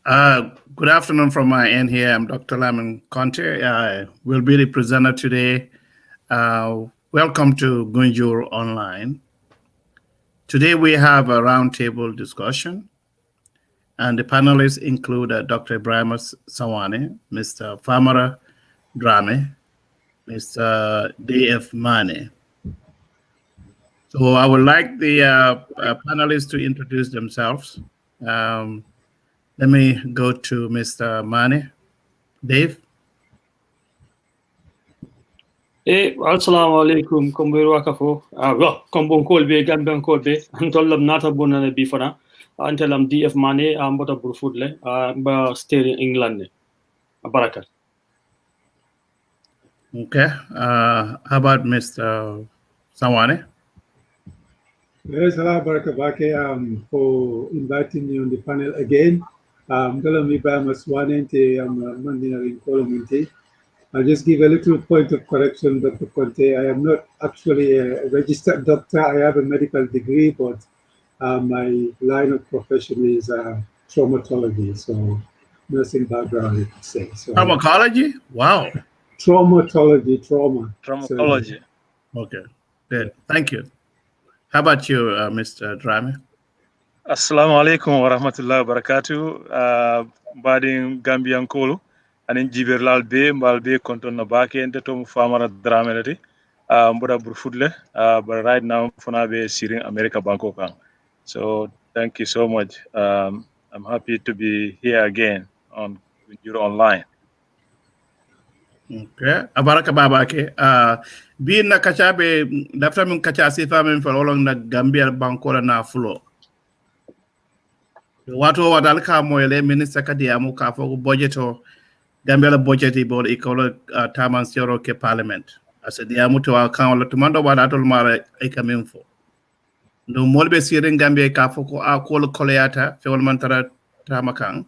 Good afternoon from my end here. I'm Dr. Lamin Conte. I will be the presenter today. Welcome to Gunjur Online. Today we have a roundtable discussion, and the panelists include Dr. Ibrahim Sawani, Mr. Famara Drame, Mr. D.F. Mane. So I would like the panelists to introduce themselves. Let me go to Mr. Mane. Dave? Assalamu alaikum Kombo wakafo Kombo kolbe Gambian kolbe antollam nata bonane bifana antelam DF Mane mbota burfudle ba stay in England barakat. Okay. How about Mr. Sawane? Yes, hello, Barakabake, for inviting me on the panel again. I'm I'll just give a little point of correction, Dr. Conte. I am not actually a registered doctor. I have a medical degree, but my line of profession is traumatology, so nursing background, you could say. So, pharmacology? Wow. Traumatology, trauma. Traumatology. Okay, good. Thank you. How about you, Mr. Drame? Assalamu alaikum wa rahmatullahi wa barakatuh. Badin Gambian Kolo. Anin jiberlal be mbal be konton na bake ente to famara dramelati mboda burfudle but right now fona be sirin America Bangkok. So thank you so much. I'm happy to be here again on Euro Online. Okay. Abaraka babake. Bi na kachabe dafta min kacha sifa min falolong na Gambia Bankola na fulo. Watu wadal ka moyele minister kadiamu ka fogu budgeto Gambia budget ibol ikolo taman sioro ke parliament. Asa diamu to account la tumando wadatol mara ikaminfo. No molbe sirin Gambia ka fogu akolo koleata fewol mantara tamakang.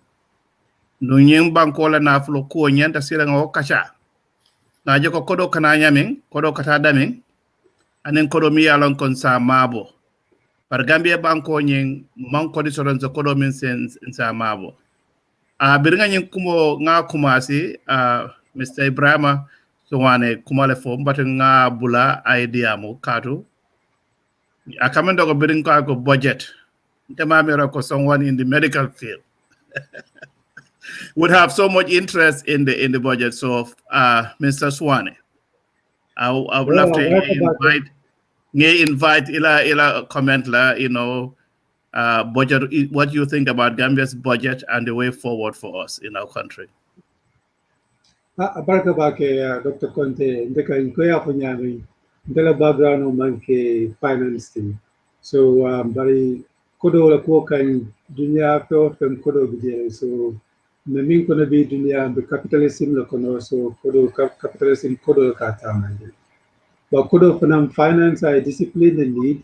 No nyeng Bankola na fulo ko nyanta sira ngo kacha. Na joko kodo kana nyamin kodo kata damin anen kodo mi yalon kon sa mabo par Gambia banko nyin man kodi soron so kodo min sen sa mabo birnga nyin kumo nga kumasi Mr. Ibrahima so wane kumale fo mbata nga bula idea mo katu akamendo ko birin ko budget ntemamira ko someone in the medical field would have so much interest in the budget. So, Mr. Swane, I would love to invite ila comment la, budget. What do you think about Gambia's budget and the way forward for us in our country? Barakabake, Dr. Conte, ndeka inkoya kunyami, ndela background manke finance team. So, bari kodo la kuokan dunia fem kodo bidere. So, Namin kono be dunia be capitalism la kono so kodo capitalism kodo kata manje. But kodo fanam finance I discipline the need.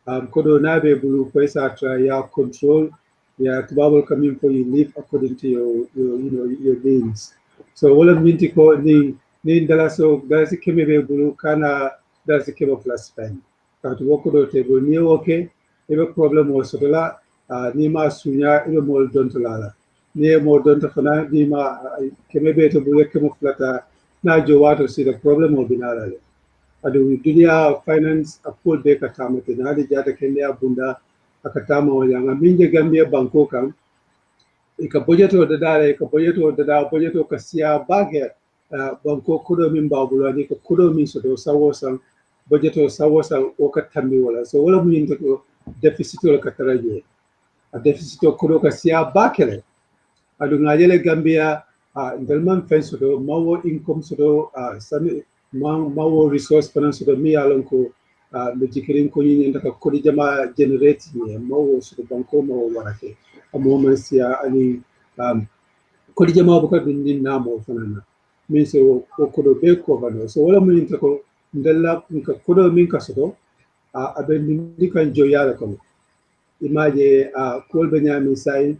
Kodo nabe bulu pesa tra ya control ya tubabul coming for you live according to your means. So wala minti ko ni ndala so dalasi keme be bulu kana dalasi keme plus spend. Katu wokodo table ni okay. Ebe problem was sotola ni ma sunya ebe mol dontolala. Ni mo donta fana ni ma keme be to bulu keme flata na jowato si the problem will be nalale. Adu dunia finance apol be katama te na di jata kenya bunda akatama wanyanga minje Gambia Bangkok ika budgeto budgeto kasia bage Bangkok kudo min babula ni kudo min so do sawosan budgeto sawosan o katambi wala so wala min to deficit wala kataraje a deficit kudo kasia bakele adu ngajele Gambia ndalman fen so do mawo income so do sami mawo resource finance so do mi alon ko le jikirin ko ni ndaka ko di jama generate ni mawo so do banko mawo warake amo mansia ani ko di jama ko din namo fanana min so ko do be ko bano so wala min to ko ndalla ko do min ka so do aben ni kan joyala ko imaje ko be nyami sai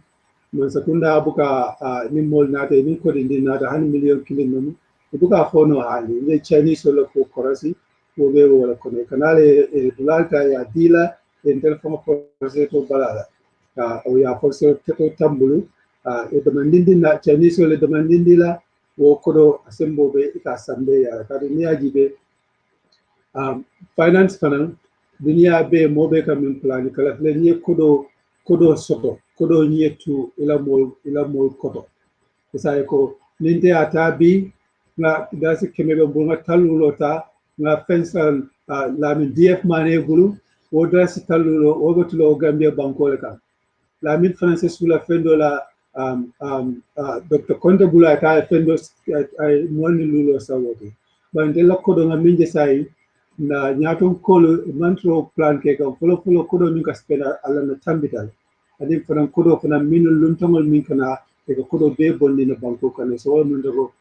man sakunda buka ni mol nata ni ko din nata han million kilin non buka fono hali ne Chinese wala ko korasi ko be wala ko kanale dulalta ya dila en telefono ko to balala o ya forse to tambulu demandindi na Chinese le demandindi la wo kodo asembo be ika sambe ya kadi niaji be finance fanan dunia be mobe kam min plan kala le ni kodo soto kodo nyetu ila mol kodo sai ko ninte atabi nga dasi kemebe bunga talulo ta nga fensan lamin DF mane bulu wo dasi talulo wo gotulo Gambia bankole kan lamin français sula fendo la Dr. Konte bula ta fendo ay moni lulo sawote bande la kodo nga minje sai na nyaton kolo mantro plan ke kam folo kodo min ka spena ala na tambital adi fanan kodo fanan min luntongol min kana e kodo be bonni na banko kan so min dogo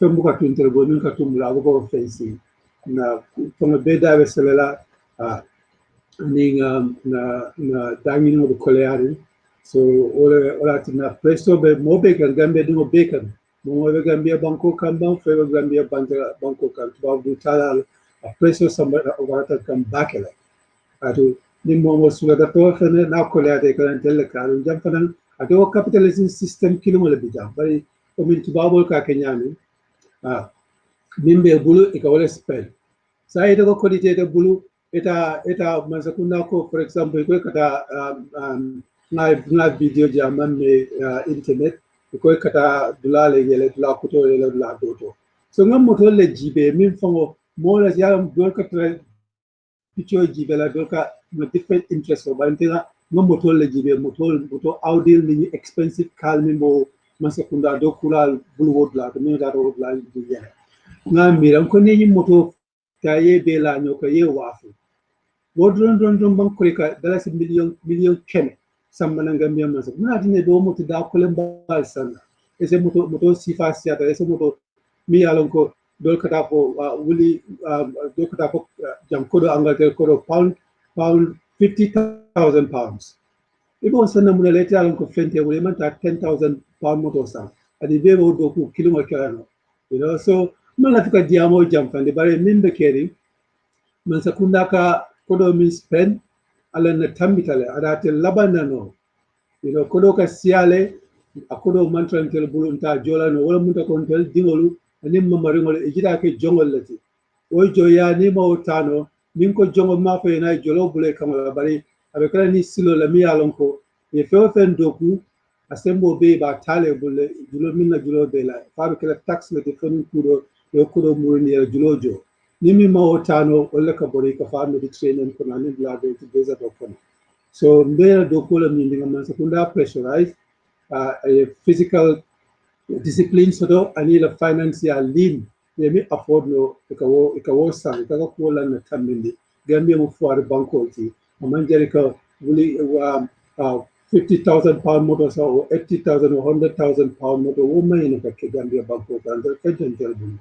fembu ka tuntere go min ka tumla go fensi na fono be dawe selela ni na dangi no koleari so ora tina presto be mobe kan Gambia dingo bekan mo be Gambia banko kan ban fe Gambia banko kan to du talal a presto samba wata kan bakela atu ni mo suga da to fene na koleade kan tele kan jam fanan atu capitalism system kilimo le bijam bari o min tubabol ka kenyani mimbe bulu e ka wala spell sa ita ko kodite de bulu eta masakunda ko for example ko kata na video jaman me internet ko kata dulale yele dula kuto yele dula doto so ngam moto le jibe min fango mo la yam dol ka tra picture jibe la dol ka no different interest o bantena ngam moto le jibe moto audil ni expensive calmi mo masakunda do kula bulu wodla to mi da wodla di ya ngam miran ko ni moto ta ye be la nyoka ye wafu wodron bankore ka dalasi million kene sambana Gambia masa muna dine do moto da kolen bal sana ese moto sifa siata ese moto mi yalon ko dol kata fo wuli dol kata fo jam kodo Angleterre kodo pound 50,000 pounds ibo sana muna leta yalon ko fente wuli man ta 10,000 pound moto sa adi be wo do ku kilo makano so mala fika diamo jam fande bare mimbe keri man sakunda ka kodo min spend ala na tambitale adate labanano kodo ka siale akodo mantrantel bulunta jolano wala munta kontel dingolu anim mamaringol ejida ke jongol lati o joya ni mawtano min ko jongo ma fe na jolo bule kamala bari abe kala ni silo la mi alon ko e feofen doku asembo be ba tale bule julo minna julo be la fa kala tax le defon kudo yo kudo murni julojo nimi mawtano wala ka bori ka fa Mediterranean ko na ni blade to desert of kono so mbera do ko la mi nga man sekunda pressurized a physical discipline soto ani la financial lean yemi afford no ka wo san ka ko la na tamindi Gambia mo fuar banko ti man jeri ka wuli 50,000 pound motor or 80,000 or 100,000 pound motor wo may no ka Gambia banko kan der feden terbu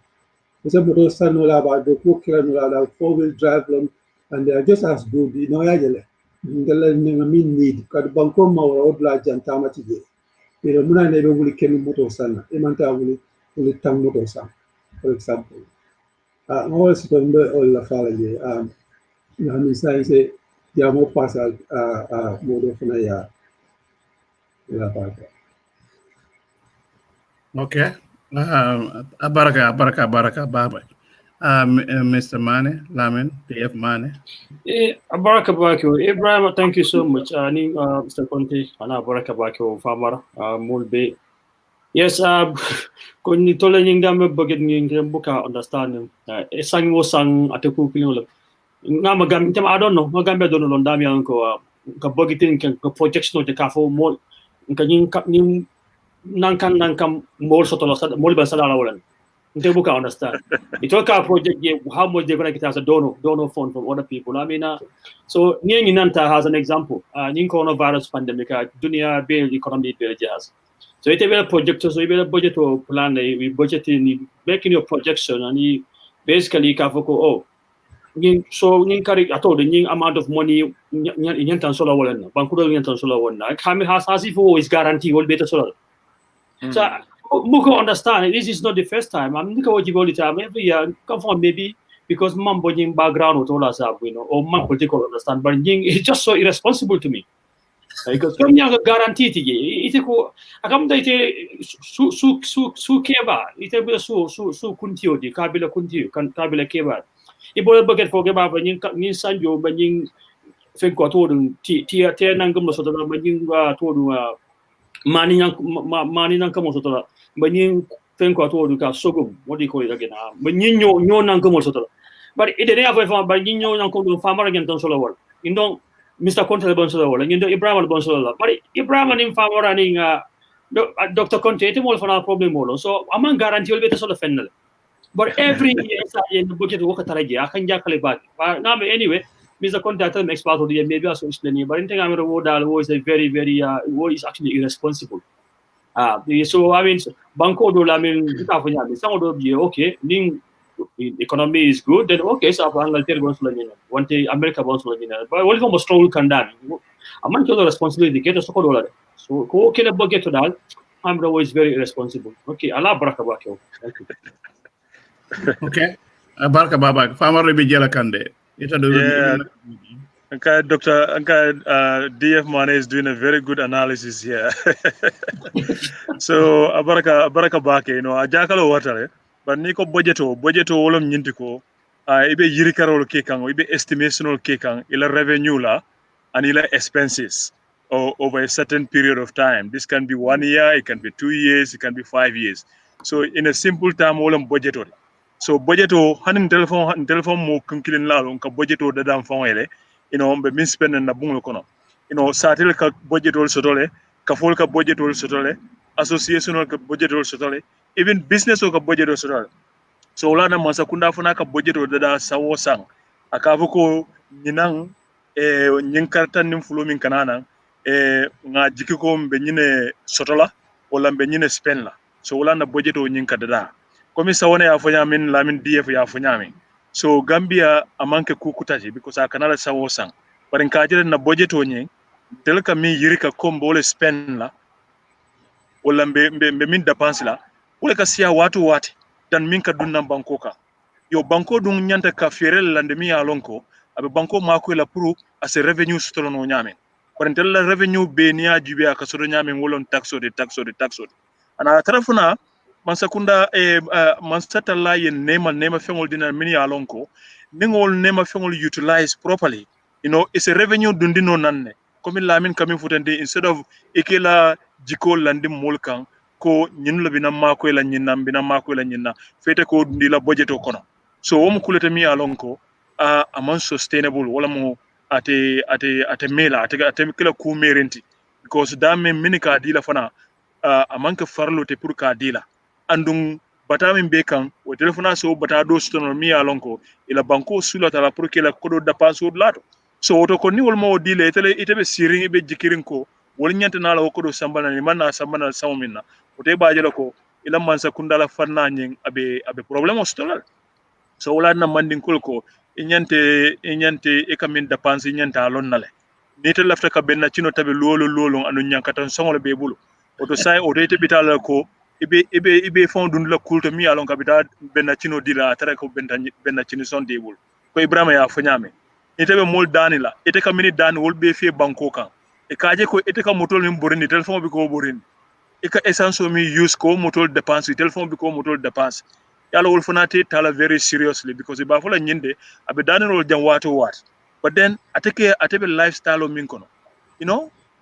it's a motor san no la ba do ko kira no la 4-wheel drive long and they are just as good ya jele ngala ni ngami need ka banko ma o la jantama ti je muna ne be wuli kemi motor san e manta wuli tang motor san for example no si to mbe o la fala je na mi sai se ya mo pasa modo fana ya la parte okay baraka baba Mr. Mane Lamin PF Mane Baraka Bakio, Ibrahim, thank you so much. Mr. Conte, Ana Baraka Bakio, Farmer, Mulbe. Yes, when you told me that bucket me book understanding. Sang was sang at the cooking. Now, I don't know. Magamba don't know. Dami uncle, bucketing can projection of the cafe more. Can you Nankam more sort of more than Salala? They book understand. It took our project how much they're going to get as a donor fund from other people. I mean, so Nanta has an example. Coronavirus pandemic, dunia bill economy bill jazz. So it's a project, so you a budget or plan. We budget in making your projection, and he basically so you carry at all the amount of money in solar one, Bankudo solar one. Kami has as if always guarantee will be the solar. So Muko understand this is not the first time. I'm looking what you all the time. Every year come from maybe because mom body background or all us up, or mom political understand, but it's just so irresponsible to me. Because comme ñanga garantie tigi ite ko akam da ite su keba ite be su kuntio di kabila kuntio kan kabila keba ibo bucket fo keba ba ñin sanjo ba ñin fen ko to dum ti nangam so to ba ñin wa to dum mani nan kamo so to ba ñin fen ko to dum ka sogum wodi ko ida gena ba ñin ño nangam so to but ite ne afa ba ñin ño nangam dum famara gen ton solo wol indon Mr. Conte le bonsolo wala ngindo Ibrahima le bonsolo la bari Ibrahima nim favora ni Dr. Conte ite mol fana problem wala so amang garantie be solo fennel but every year sa yen budget wo ka taraji akan jakale ba na anyway Mr. Conte atam expert of the maybe also explain but anything I'm wo dal was a very wo is actually irresponsible so I mean banko do la men ta fanya be sango do bi okay ning economy is good then okay so Angleterre bonsolo ni one day America bonsolo ni but what is strong kandan amman to the responsibility get so ko dollar so ko kele budget dal I'm always very irresponsible okay Allah baraka ba ko okay baraka baba famaro be jela kande ita do Dr. DF Mane is doing a very good analysis here. So baraka bake ajakalo watare but niko budgeto wolom nyinti ko ibe yirikarol ke kan ibe estimationol ke kan ila revenue la and ila expenses over a certain period of time. This can be 1 year, it can be 2 years, it can be 5 years. So in a simple term wolom budgeto. So budgeto hanin telephone mo kunkilin la on ka budgeto da dam fawele be min spend na bungo kono satel ka budgetol sotole ka fol ka budgetol sotole associational ka budgetol sotole even business o ka budgetol sotole so wala na masa kunda funa ka budgetol da sawo sang akafu ko nyinang nyin kartan nim fulo min kanana nga jiki ko be nyine sotola wala be nyine spend la so wala na budgetol nyin ka da komi sawone ya fanya min lamin DF ya fanya min so Gambia amanke kukutaji because I kanala sawo sang but in kajere na budget onye telka mi yirika Kombo ole spend la wala mbe min dépense la wala ka siya watu wati dan min ka dunna banko ka yo banko dun nyanta ka ferel lande mi alonko abe banko mako la pour as revenue stolo no nyame but in la revenue be niya jibe aka sodo nyame wolon taxo de ana tarafuna man sakunda man satalla yen nema fengol dina mini alonko ningol nema fengol utilize properly it's a revenue dundino nanne comme lamin kamin futande instead of ikela jiko landi molkan ko nyinlo bina mako la nyinna fete ko ndila budget o kono so wom kulete mi alonko amon sustainable wala mo ate mela ate kila ku merenti because dame minika dila fana amanka farlo te pour ka dila andung bata min be kan o telefona so bata do stono mi alonko ila banko sula tala pour que la kodo da paso lato so woto ko ni wol mo dile ite be sirin be jikirin ko wol nyanta na la kodo sambana ni manna sambana sawminna o te baaje ko ila man sa kundala fanna nyin abe problem o stola so wala na mandin ko inyante e kamin da pansi nyanta lonnale ni te lafta ka benna cino tabe lolo anu nyankatan songol be bulu oto sai o te bitala ko ibe fondun la kulto mi alon kabita benna cino dila tara ko benna cino son debul ko Ibrahima ya fanyame ite be mol danila ite ka mini dan wol be fe banko kan e kaje ko ite ka motol min borini telephone bi ko borini e ka essence mi use ko motol dépense telephone bi ko motol dépense yalla wol fanati tala very seriously because ba fola nyinde abe danirol jam wato wat but then atebe lifestyle o min kono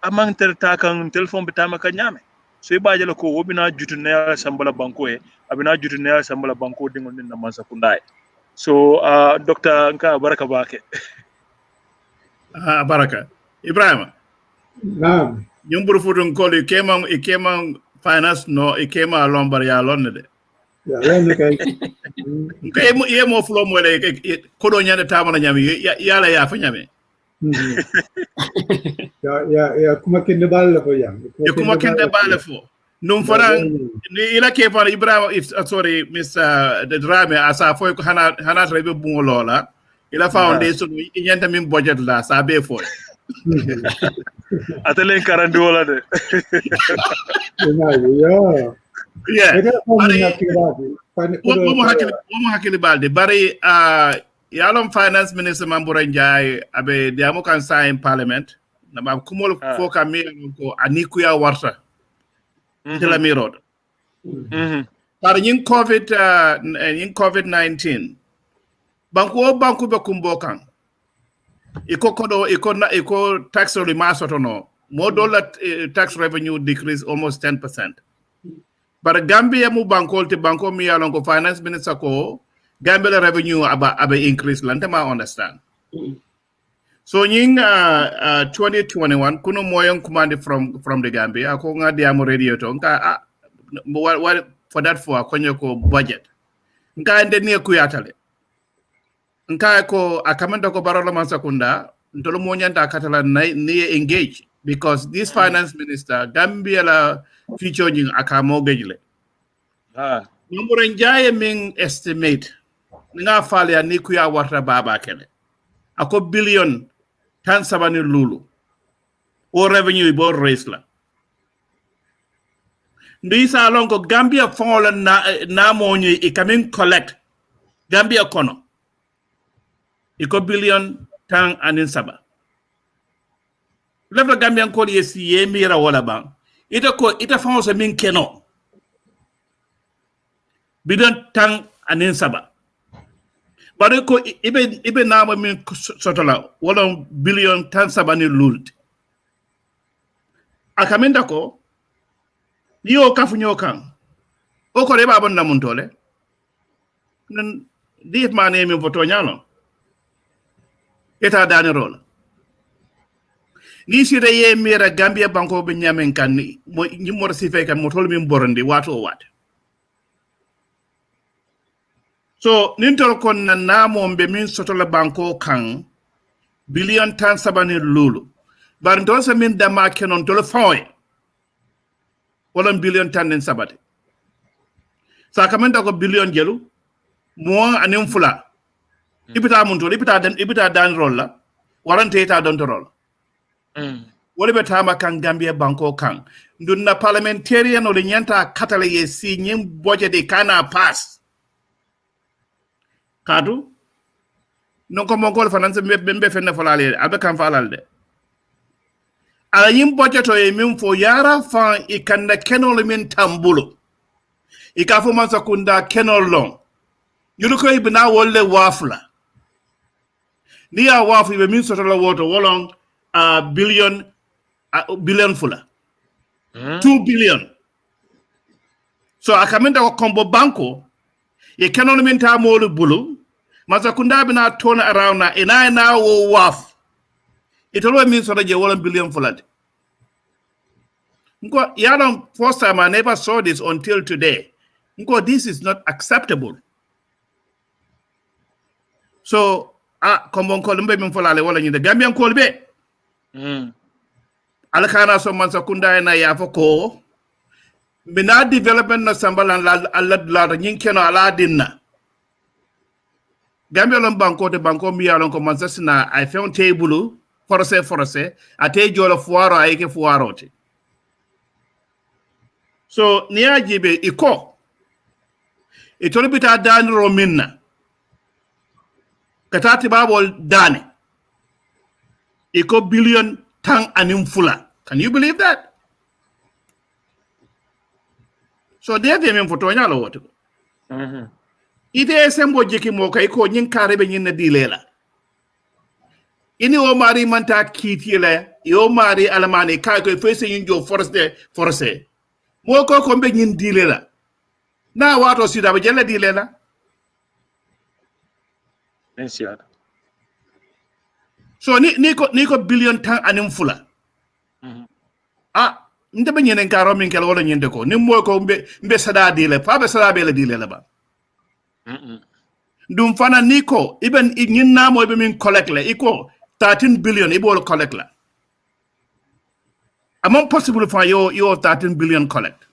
amang terta kan telephone bi tama ka nyame so ibaje la ko wobina jutunea sambala banko abina jutunea sambala banko dingol na mansa kundai so Dr. Nka baraka bake baraka Ibrahima naam nyumburu futun ko ikema finance no ikema lombar ya londe ya lene kay ye mo flo mo le ko do nyande tamana nyami yala ya fa nyame ya kuma kende balle fo jam ya kuma kende balle fo num faran ni ila ke fa Ibrahima sorry Mr. the drama asa fo ko hana rebe bungo lola ila foundation nyanta min budget la sa be fo atele karandi wala de Womo hakili balde bari yalom finance minister Mambura Njai abe diamo kan sign parliament na ba kumol foka mi ko anikuya warta tela mi rodo par nyin covid-19 banku be kumbokan iko tax remasoto no more dollar tax revenue decrease almost 10%. But Gambia mu banko te banko mi yalon ko finance minister ko Gambia revenue aba increase lante ma understand. So in 2021 kuno moyon command from the Gambia ko nga diamo radio to nka what for that for konyo ko budget. Nka ende ni ku yatale. Nka ko akamenda ko barola man sakunda ntolo mo nyanta katala ni engage because this finance minister Gambia la future nying akamo gejle. Number njaye min estimate nga fale ya niku ya warta baba kele. Ako billion tan sabani lulu. O revenue bo raise la. Ndisa alongo Gambia fongola na monyi ikamin collect. Gambia kono. Iko billion tan anin saba. Lefla Gambia nkoli yesi ye mira wala bang. Ita fongola min keno. Billion tan anin saba. But ko ibe nama min sotola wala billion tan saba ni lult. Akaminda ko yo kafunyo kan. Oko reba abon na muntole. Nan diif mane min voto nyalo. Eta dani role. Ni sire ye mira Gambia banko be nyamen kan ni mor sife kan motol min borondi wato wat. So nintol kon na namo mbe min sotola banko kan billion tan sabani lulu. Bar ntol sa min dama kenon tolo fawe. Wala billion tan nin sabati. Sa kamenda ko billion jelu mo anim fula. Ibita muntol ibita dan rolla. Warante ta don to rolla. Wole be tama kan Gambia banko kan ndunna parliamentarian o le nyanta katale ye si nyim boje de kana pass. Kadu non ko mongol finance be fenna falale abe kan falalde ala yim budgeto e min fo yara fa e kanda kenol min tambulo e ka fo man sakunda kenol long yudo ko ibna wolle wafla ni ya wafu be min sotola woto wolong billion fula 2 billion so akamenda ko Kombo banko ye kenol min ta molu bulu masakunda bina turn around na ina wo waf itolo means so je 1 billion fulad nko yadon first time I never saw this until today nko this is not acceptable so Kombonkas mbe min fulale wala nyinde Gambian kolbe alakana so masakunda na ya foko mina development na sambalan la nyinkeno ala dinna Gambia lon banko de banko mi yalon ko mansasina I found table force ate jolo fuaro ayke fuaro te so niya jibe iko itolo bita dan rominna katati babol dane iko billion tan anim fula can you believe that so there them photo nyalo woto ite sembo jeki mo kay ko nyin kare be nyin na dilela ini o mari manta kitile yo mari alamani kay ko fese nyin jo force mo ko be nyin dilela na wato sida be jella dilela ensiada so ni ko billion tan anim fula nde be nyin karo min kel wala nyinde ko ni mo ko mbe sada dile fa be sada be la dilela ba dum fana niko even nyin namo be min collect le iko 13 billion ibol collect la among possible for your 13 billion collect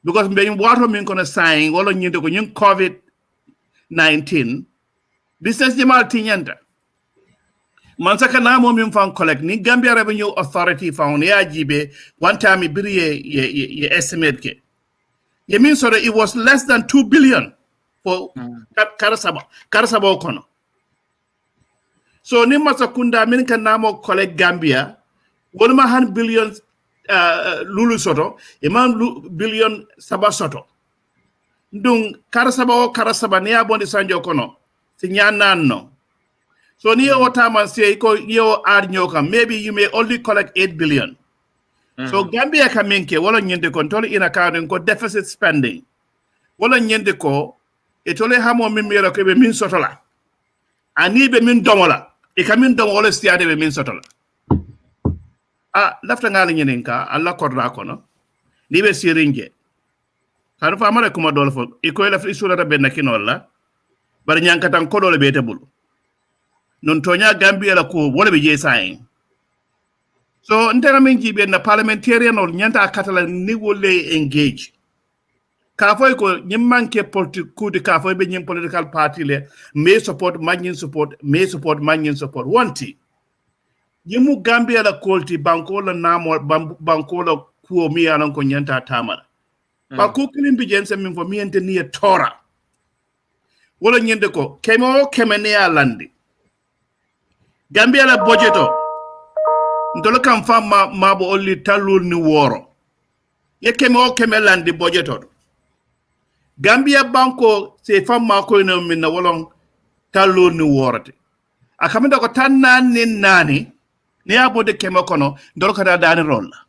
because be wato min kono sign wala nyinde ko nyin covid-19 business jamal tinyanta man saka namo min fan collect ni Gambia Revenue Authority found ya jibe one time ibiri ye estimate ke ye mean so that it was less than 2 billion for Karasaba kono So ni masakunda min kan namo collect Gambia wala ma han billion lulu soto imam billion saba soto ndung karasaba ni abondi sanjo kono si nyanano. So ni o taman say ko yo ar nyoka maybe you may only collect 8 billion. So Gambia kaminke wala nyende control in account ko deficit spending wala nyende ko etole hamo mimira ko be min sotola ani be min domola e kamin dom wala stiade be min sotola lafta ngali nyenen ka alla korda kono ni be siringe kanu fa mara kuma dol fo e ko lafta isura be nakinola bar nyankatan ko dole be tebul non tonya Gambia la ko wala be je sayin. So ntera min jibe na parliamentarian or nyanta katala ni wole engage kafoy ko nyimmanke political de kafoy be nyim political party le may support magnin support wanti nyimu Gambia la kolti banko la namo banko la kuo mi anan ko nyanta tamara ba ko kilim bi jense min fo mi ente ni tora wala nyende ko kemene ya landi Gambia la budgeto ndolo kam fama mabo olli talul ni woro ye keme landi budgeto Gambia banko se fama ko no min na wolon talul ni worate akamida ko tan nani ni abode keme kono ndolo kada dani rolla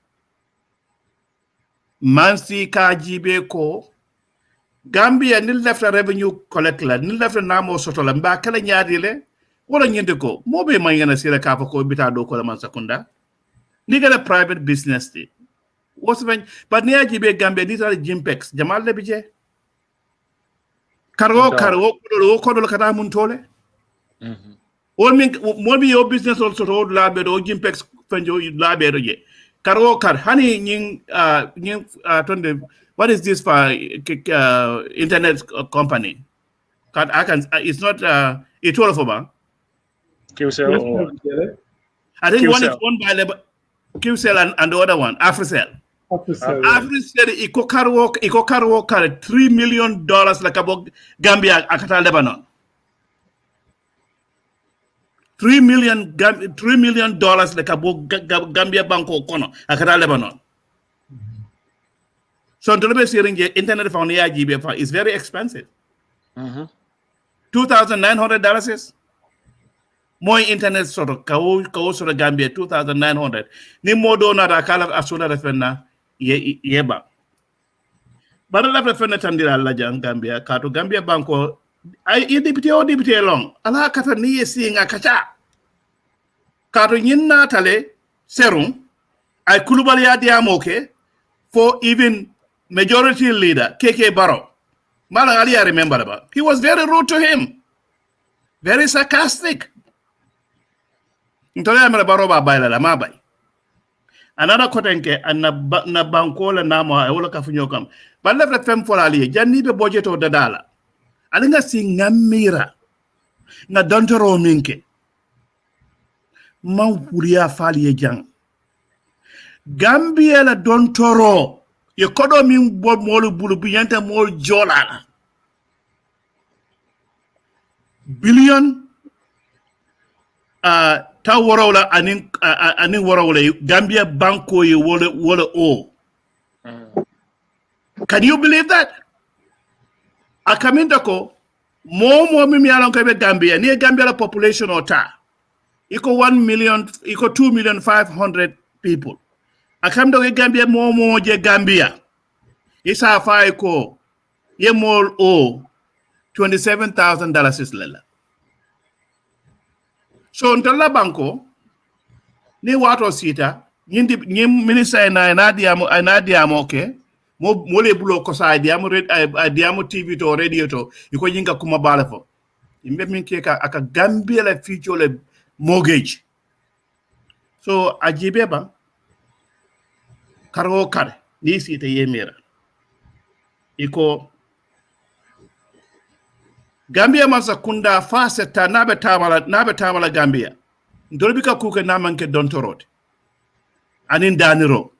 mansi ka jibe ko Gambia ni lefta revenue collect la ni lefta namo sotola mba kala nyaadi le wala nyende ko mobe mangana sira ka ko bita do ko la man sakunda ni gala private business ti what's when but ni ajibe Gambia ni tara jimpex jamal le bije karo ko do kata mun tole wol min mo bi yo business also to labe do jimpex fanjo labe do je karo hani ning tonde what is this for internet company it's not it's all for ba QCell I think one is owned by QCell and the other one, AfriCell. AfriCell, iko karwo $3 million like about Gambia akata Lebanon. $3 million like about Gambia banko kono akata Lebanon. So ndolobe siringe internet phone ya GB is very expensive. $2,900 more internet sort of kawo sort of Gambia 2,900 ni modo na da kala asuna refena yeba bara la refena tandira la jang Gambia kato Gambia banko ay député long ala kata ni yesi nga kacha kato nyinna tale serum ay kulubali ya diamoke for even majority leader KK Barrow mala ali I remember about he was very rude to him, very sarcastic. Ntole amara Baroba baila la mabai. Another kotenke na bankola namo wala kafunyo kam. But left fem for ali janni be budget o dadala. Alinga si ngamira na dontoro minke. Mawuria fali jang. Gambia la dontoro ye kodo min bo molu bulu biyanta mol jola. Billion ta warawla anin warawla Gambia banko ye wala o. Can you believe that? Akaminda ko mo mimi alon ko be Gambia ni Gambia la population ota iko 2,500,000 people. Akamda we Gambia mo je Gambia isa fa ko ye mol o $27,000 lela. So ntala banko ni wato sita nyim minister na diamo okay mo le bulo ko sa diamo TV to radio to iko yinga kuma balafo imbe min ke ka aka Gambia la future le mortgage. So ajibe ba karo kar ni sita yemira iko Gambia masa kunda faseta nabe tamala Gambia ndolbika kuke namanke dontorot anin daniro.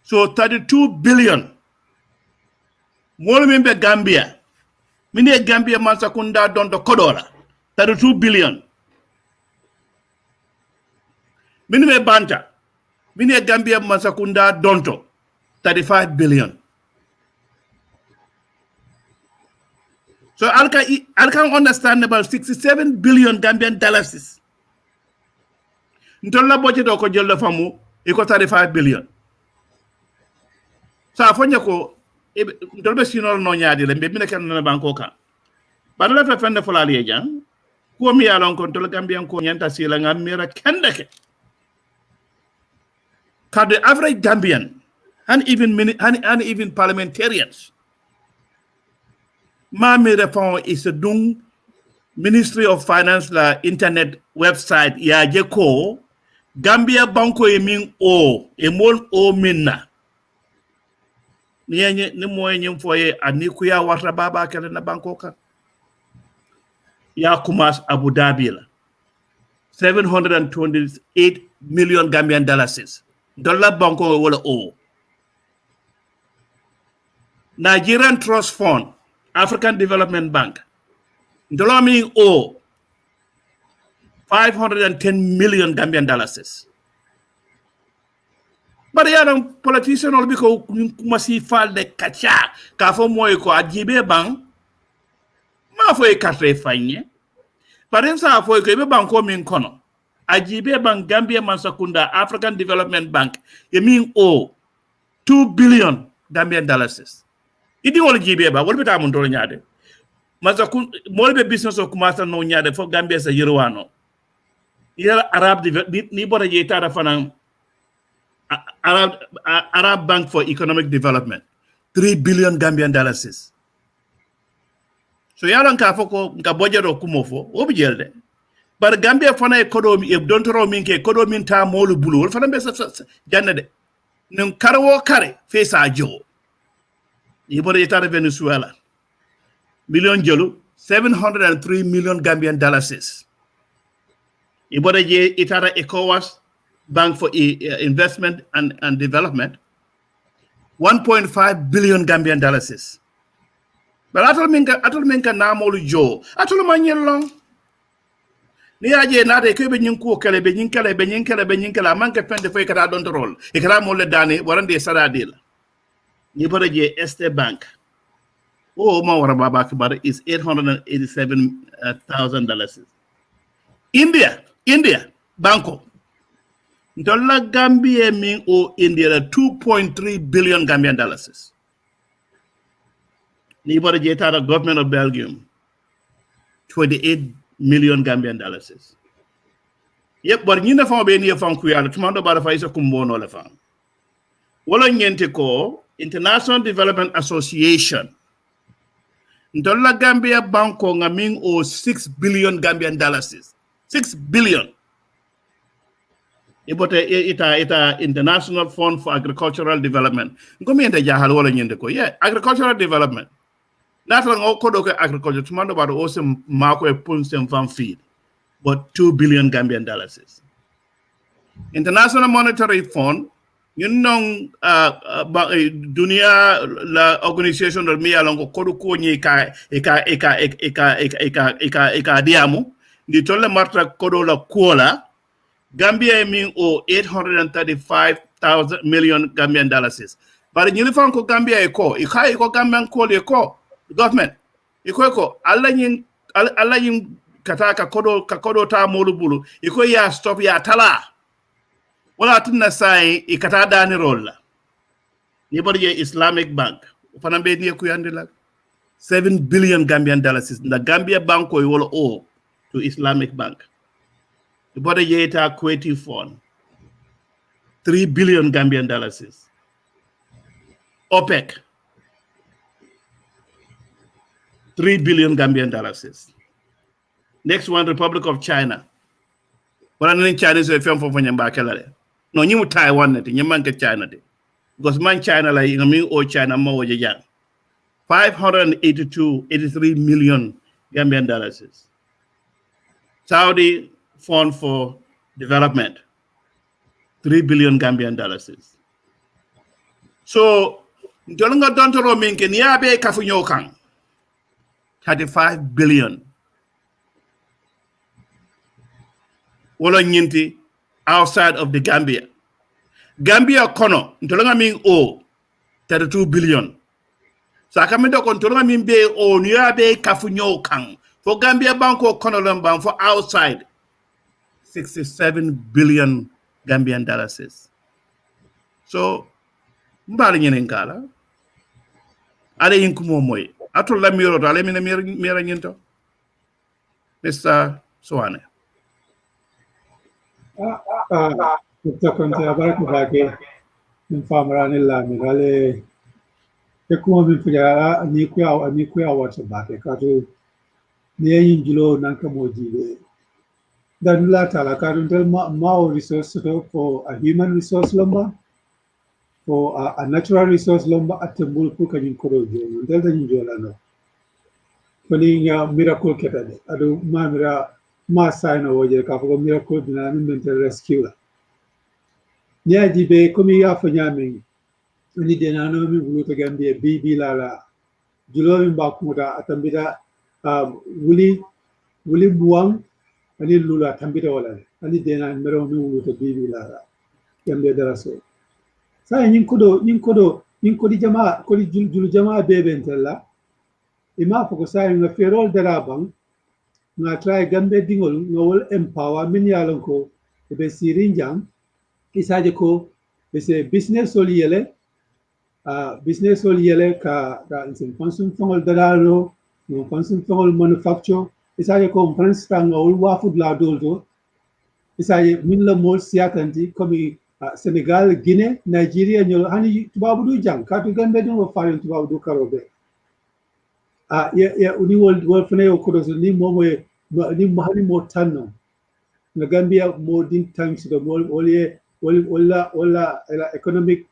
So 32 billion molu mimbe Gambia mine Gambia masa kunda donto kodola 32 billion Minime banta. Mini Gambia Masakunda Donto. 35 billion. So I can understand about 67 billion Gambian dollars. Ntola budget ko jollo famu iko 35 billion. So afonya ko ndolbe sinol no nyaadi le mbina kan na banko ka. Badala fa fende fulali e jang. Ko mi yalon ko tol Gambian ko nyanta sila ngam mira kendeke. Ka the average Gambian and even parliamentarians. Mami reform is a dung Ministry of Finance la internet website ya jeko Gambia banko yemin o emol o minna ni moye nyim foye aniku ya warta baba kala na banko ka ya kumas Abu Dhabi la 728 million Gambian dollars dollar banko wala o Nigerian Trust Fund African Development Bank dollar meaning o 510 million Gambian dollars. But yaran politician will be ko masi fal de kacha ka fo moy ko ajibe bang ma fo e katre fanye parensa fo ko be banko min kono ajibe bang Gambia Mansakunda African Development Bank e min o 2 billion Gambian dollars. Idi wol jibe ba wol beta mun do nyaade Mansakunda molbe business o kumasa no nyaade fo Gambia sa yirwano yara Arab ni bora je tara fanan Arab Bank for Economic Development 3 billion Gambian dollars. So yaran ka foko nga bojero kumofo obi jelde bar Gambia fana economy e don toro min ke economy ta molu bulu fana be jannade nim karwo kare fe sa jo ni bora je tara Venezuela million jolu 703 million Gambian dollars. Iboreje itara ECOWAS Bank for Investment and Development 1.5 billion Gambian dollars. But atol minka namolu jo atol manyelong ni aje nade ko be nyinku kele be nyinkala manke pende fay kata don rol e kala mo le dane warande saradil ni boreje Este Bank ma wara baba kibar is $887,000. India banko dollar Gambia min o India 2.3 billion Gambian dollars. Ni bora jeta government of Belgium 28 million Gambian dollars. Yep, but nyina fa be ni fa ku yalla tumando bara fa isa kumbono le fa. Wala nyente ko International Development Association dollar Gambia banko nga min o 6 billion Gambian dollars. 6 billion. Ita International Fund for Agricultural Development. Ngomi ente jahal wala nyende ko. Yeah, agricultural development. Nata ngo kodo ke agriculture tumando bado ose mako e punsen fan feed. But 2 billion Gambian dollars. International Monetary Fund, you know, dunia la organization del mi alongo kodo ko nyi eka diamu. Di tolle marta kodo la kuola Gambia min o 835 million Gambian dollars. But in uniform ko Gambia eko Gambian ko eko government eko alla yin kataka kodo ta molubulu eko ya stop ya tala wala tunna sai ikata dani rolla ni bari Islamic Bank fanambe ni ko yandela 7 billion Gambian dollars na Gambia banko wala o to Islamic Bank. The body yeta Kuwaiti Fund 3 billion Gambian dollars. OPEC 3 billion Gambian dollars. Next one, Republic of China. What in China is a film for Nyamba. No, you Taiwan, you man get China. Because man China like me or China more young. 83 million Gambian dollars. Saudi Fund for Development, 3 billion Gambian dollars. So, Jolonga Dontoro Minke Niabe Kafunyokan, 35 billion. Wolo Nyinti, outside of the Gambia. Gambia kono ntolonga ming o 32 billion. So akamendo kon ntolonga ming be o niya be kafunyo kang. For Gambia banko kono lambang for outside 67 billion Gambian dollars. So mbali nyenen kala. Ale inkumo moy. Atul la miro to ale mira nyento. Mr. Soane. Konte abarku bake informarani la mi gale e kuma min fuja ni kuya wata bake katu ni yin julo nan ka moji dan la tala kadu del ma resource for a human resource lumber for a natural resource lumber atembul ku kanyin koro jo del dan jola no koni ya miracle ketade adu ma mira ma sign oje ka ko miracle dina min mental rescue ni ajibe komi ya fanyami ni denano mi buluto Gambia bibi lala julo mi bakuda atambida wuli buwang ani lula tambida wala ani dena mero mi buluto bibi lala Gambia daraso sa yin kodi jama kodi julu jama bebentella ima foko sa yin ferol darabang na try Gambia dingol ngol empower min yalon ko be sirinjang isaje ko be se business sol yele business sol yele ka in function fongol dalalo no function fongol manufacture isaje ko france tang ol wafud la doldo isaje min la mol siatanti comme Senegal Guinée Nigeria nyol hani tubabu du jang ka tu Gambia do farin tubabu du karobe ya uni wol fene ko do ni momo ni mahali mo tanno na Gambia more than times the wala economic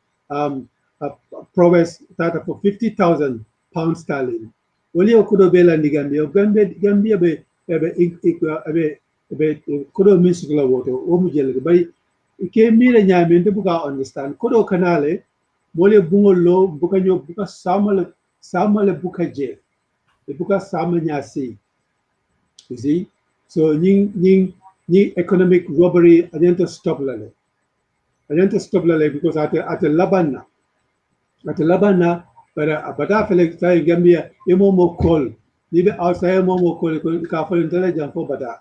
progress data for 50,000 pounds sterling. Wali okudo bela ni Gambia be kudo minsula woto o mujele bari ke mire nyame nde buka understand kudo kanale mole bungolo buka nyo buka samale buka je buka sama nyasi. You see, so ni economic robbery adento stop lale because at labana but fele tay Gambia mo call ni be outside mo call ka fele intelligent for bada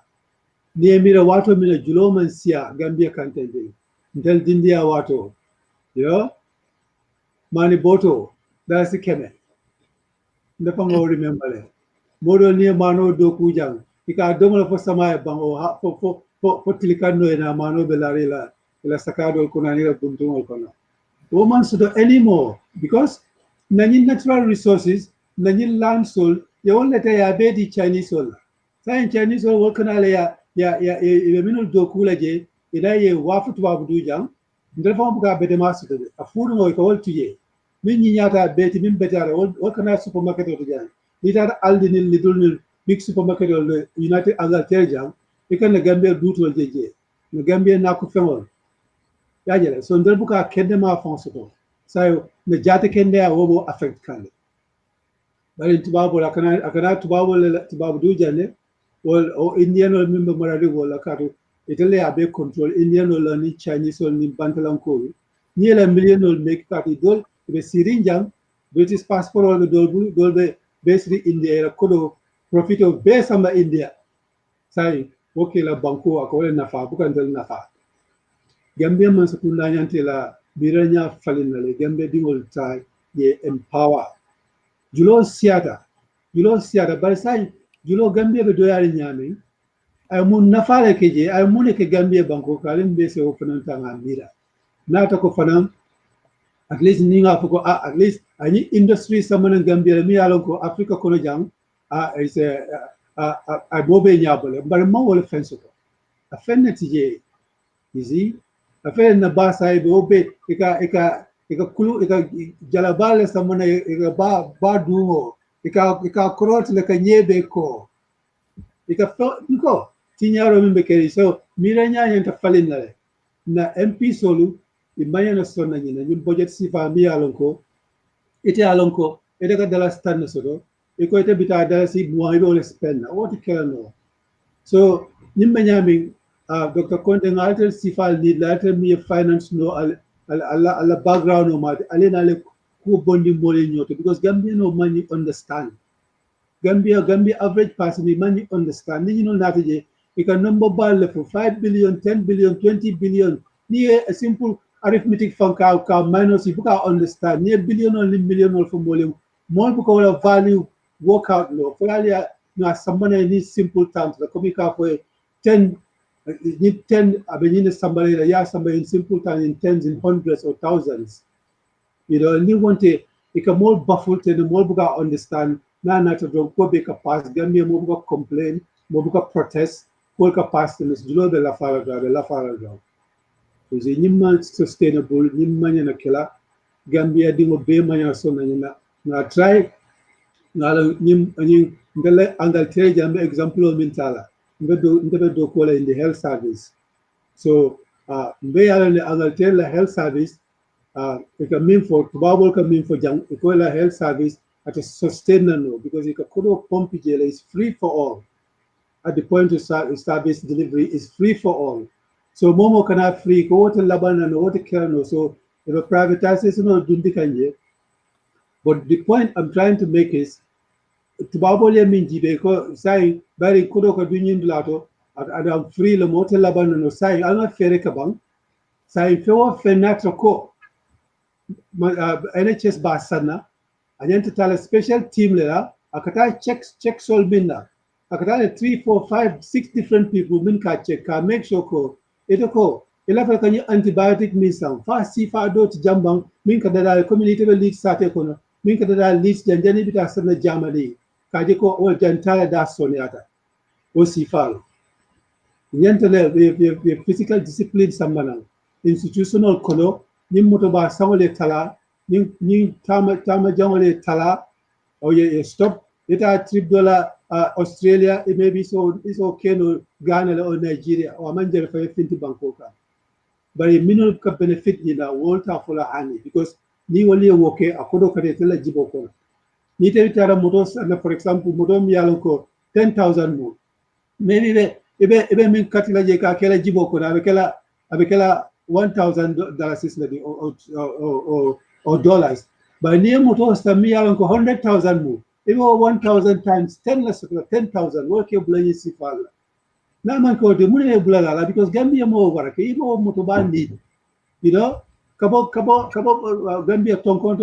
ni mira wato mina julo man sia Gambia kantende ndel dindia wato yo mani boto that's the keme ndafa ngo remember le modo ni mano do kujang ika domo fo sama bango fo tilikano na mano belari la sakado kunani la buntungo kono woman so anymore because nani natural resources nani land soul ya wala ta ya bedi Chinese soul sai Chinese soul wakana ya minul do kula je ida ye wafu tuba budu jang ndel fam buka bede masu de afuru no ko waltuye min nyata beti min betare wakana supermarket to jang ita aldi ni lidul ni big supermarket le United Angleterre jang ikan Gambia duto jeje na Gambia na ko femol ya jere so ndel buka kende ma fonso to sayo na jate kende ya wobo affect kale bari tubabu akana tubabu du jane wol o indian wol mimbe maradi wala katu itele ya be control indian wol ni Chinese wol ni bantalan ko ni la million wol make katu dol be sirinjang British passport wol dol be basically India kodo profit of be sama India sai wokila banko akole nafa bukan del nafa Gambia man sakunda nyante la biranya falin le Gambia dingol tai ye empower julo siata bari sai julo Gambia be doyari nyame ay mun nafa le keje ay mun ke Gambia banko kalim be se o fanan tanga mira nata ko fanan at least ni nga fuko at least any industry samana Gambia mi yalon ko Africa kono jang is a bobe nyabole bari ma wala fenso ko a fennati je izi a fen na ba sai bobe ika kulu ika jalabale samana ika ba dumo ika krot le ka nyebe ko ika ko tinyaro mimbe keri so miranya yenta falin na MP solu imanya na sonna nyina nyim budget sifa mi alonko ite alonko ite ka dala stand sodo iko ite bita dala si buwan ido le spend what you can know so nyimbe nyami Dr. Conte ngaltel sifal ni later me finance no al background no mat alena ale ko bondi mole nyoto because Gambia no money understand. Gambia average person the money understand. Ni no nataje you can number ball for 5 billion, 10 billion, 20 billion. Ni a simple arithmetic function ka minus if you can understand. Ni billion or million or for mole more because value workout no. For alia na somebody needs simple terms. The komika for 10 need 10 somebody in simple time in tens in hundreds or thousands. You know, and you want to more baffled and more buga understand na to don't go back a pass, Gambia more buga complain, more buga protest, work a pass in this below the la fara. Is a nimman sustainable, nimman na killer, Gambia dingo be manya so na try na nim ngale angal tere jambe example of mintala. Do kola in the health service. So mbe yala le angaltel la health service it can mean for Tubabol can mean for jang kola health service at a sustainable because it could pump is free for all. At the point of service delivery is free for all. So Momo can have free go to Laban and what can so if a privatization or dundi kanje. But the point I'm trying to make is Tubabole minji ko sai bari kudo ka dunyin blato adam free le motel laban no sai ana fere kabang sai fewa fenatra ko NHS basana anyanta tala special team la akata check sol binna akata 3 4 5 6 different people min ka check ka make sure ko ito ko ila fa kanyi antibiotic misam fa si fa do ti jambang min ka dada community be lead sate kono min ka dada lead janjani bita sana jamali kaje ko o jantala da soniata o sifalo nyantale be physical discipline sambana institutional kono nim moto ba sangole tala nim tama jangole tala o ye stop eta trip dollar Australia it may be so it's okay no Ghana or Nigeria or manje fa finti bankoka but minul ka benefit ni na wolta fola hani because ni wali woke akodo kare tela jibo kono ni tara motos for example modom yaloko 10,000 mo maybe ebe min katila je ka kela jibo ko abekela $1,000 isla or dollars but ni moto sta mi yaloko 100,000 mo ebe 1,000 times 10 less 10,000 work blani sifal na man ko de mune bulala because Gambia mo wara ke ibo moto bandi you know Kabo Gambia tonkon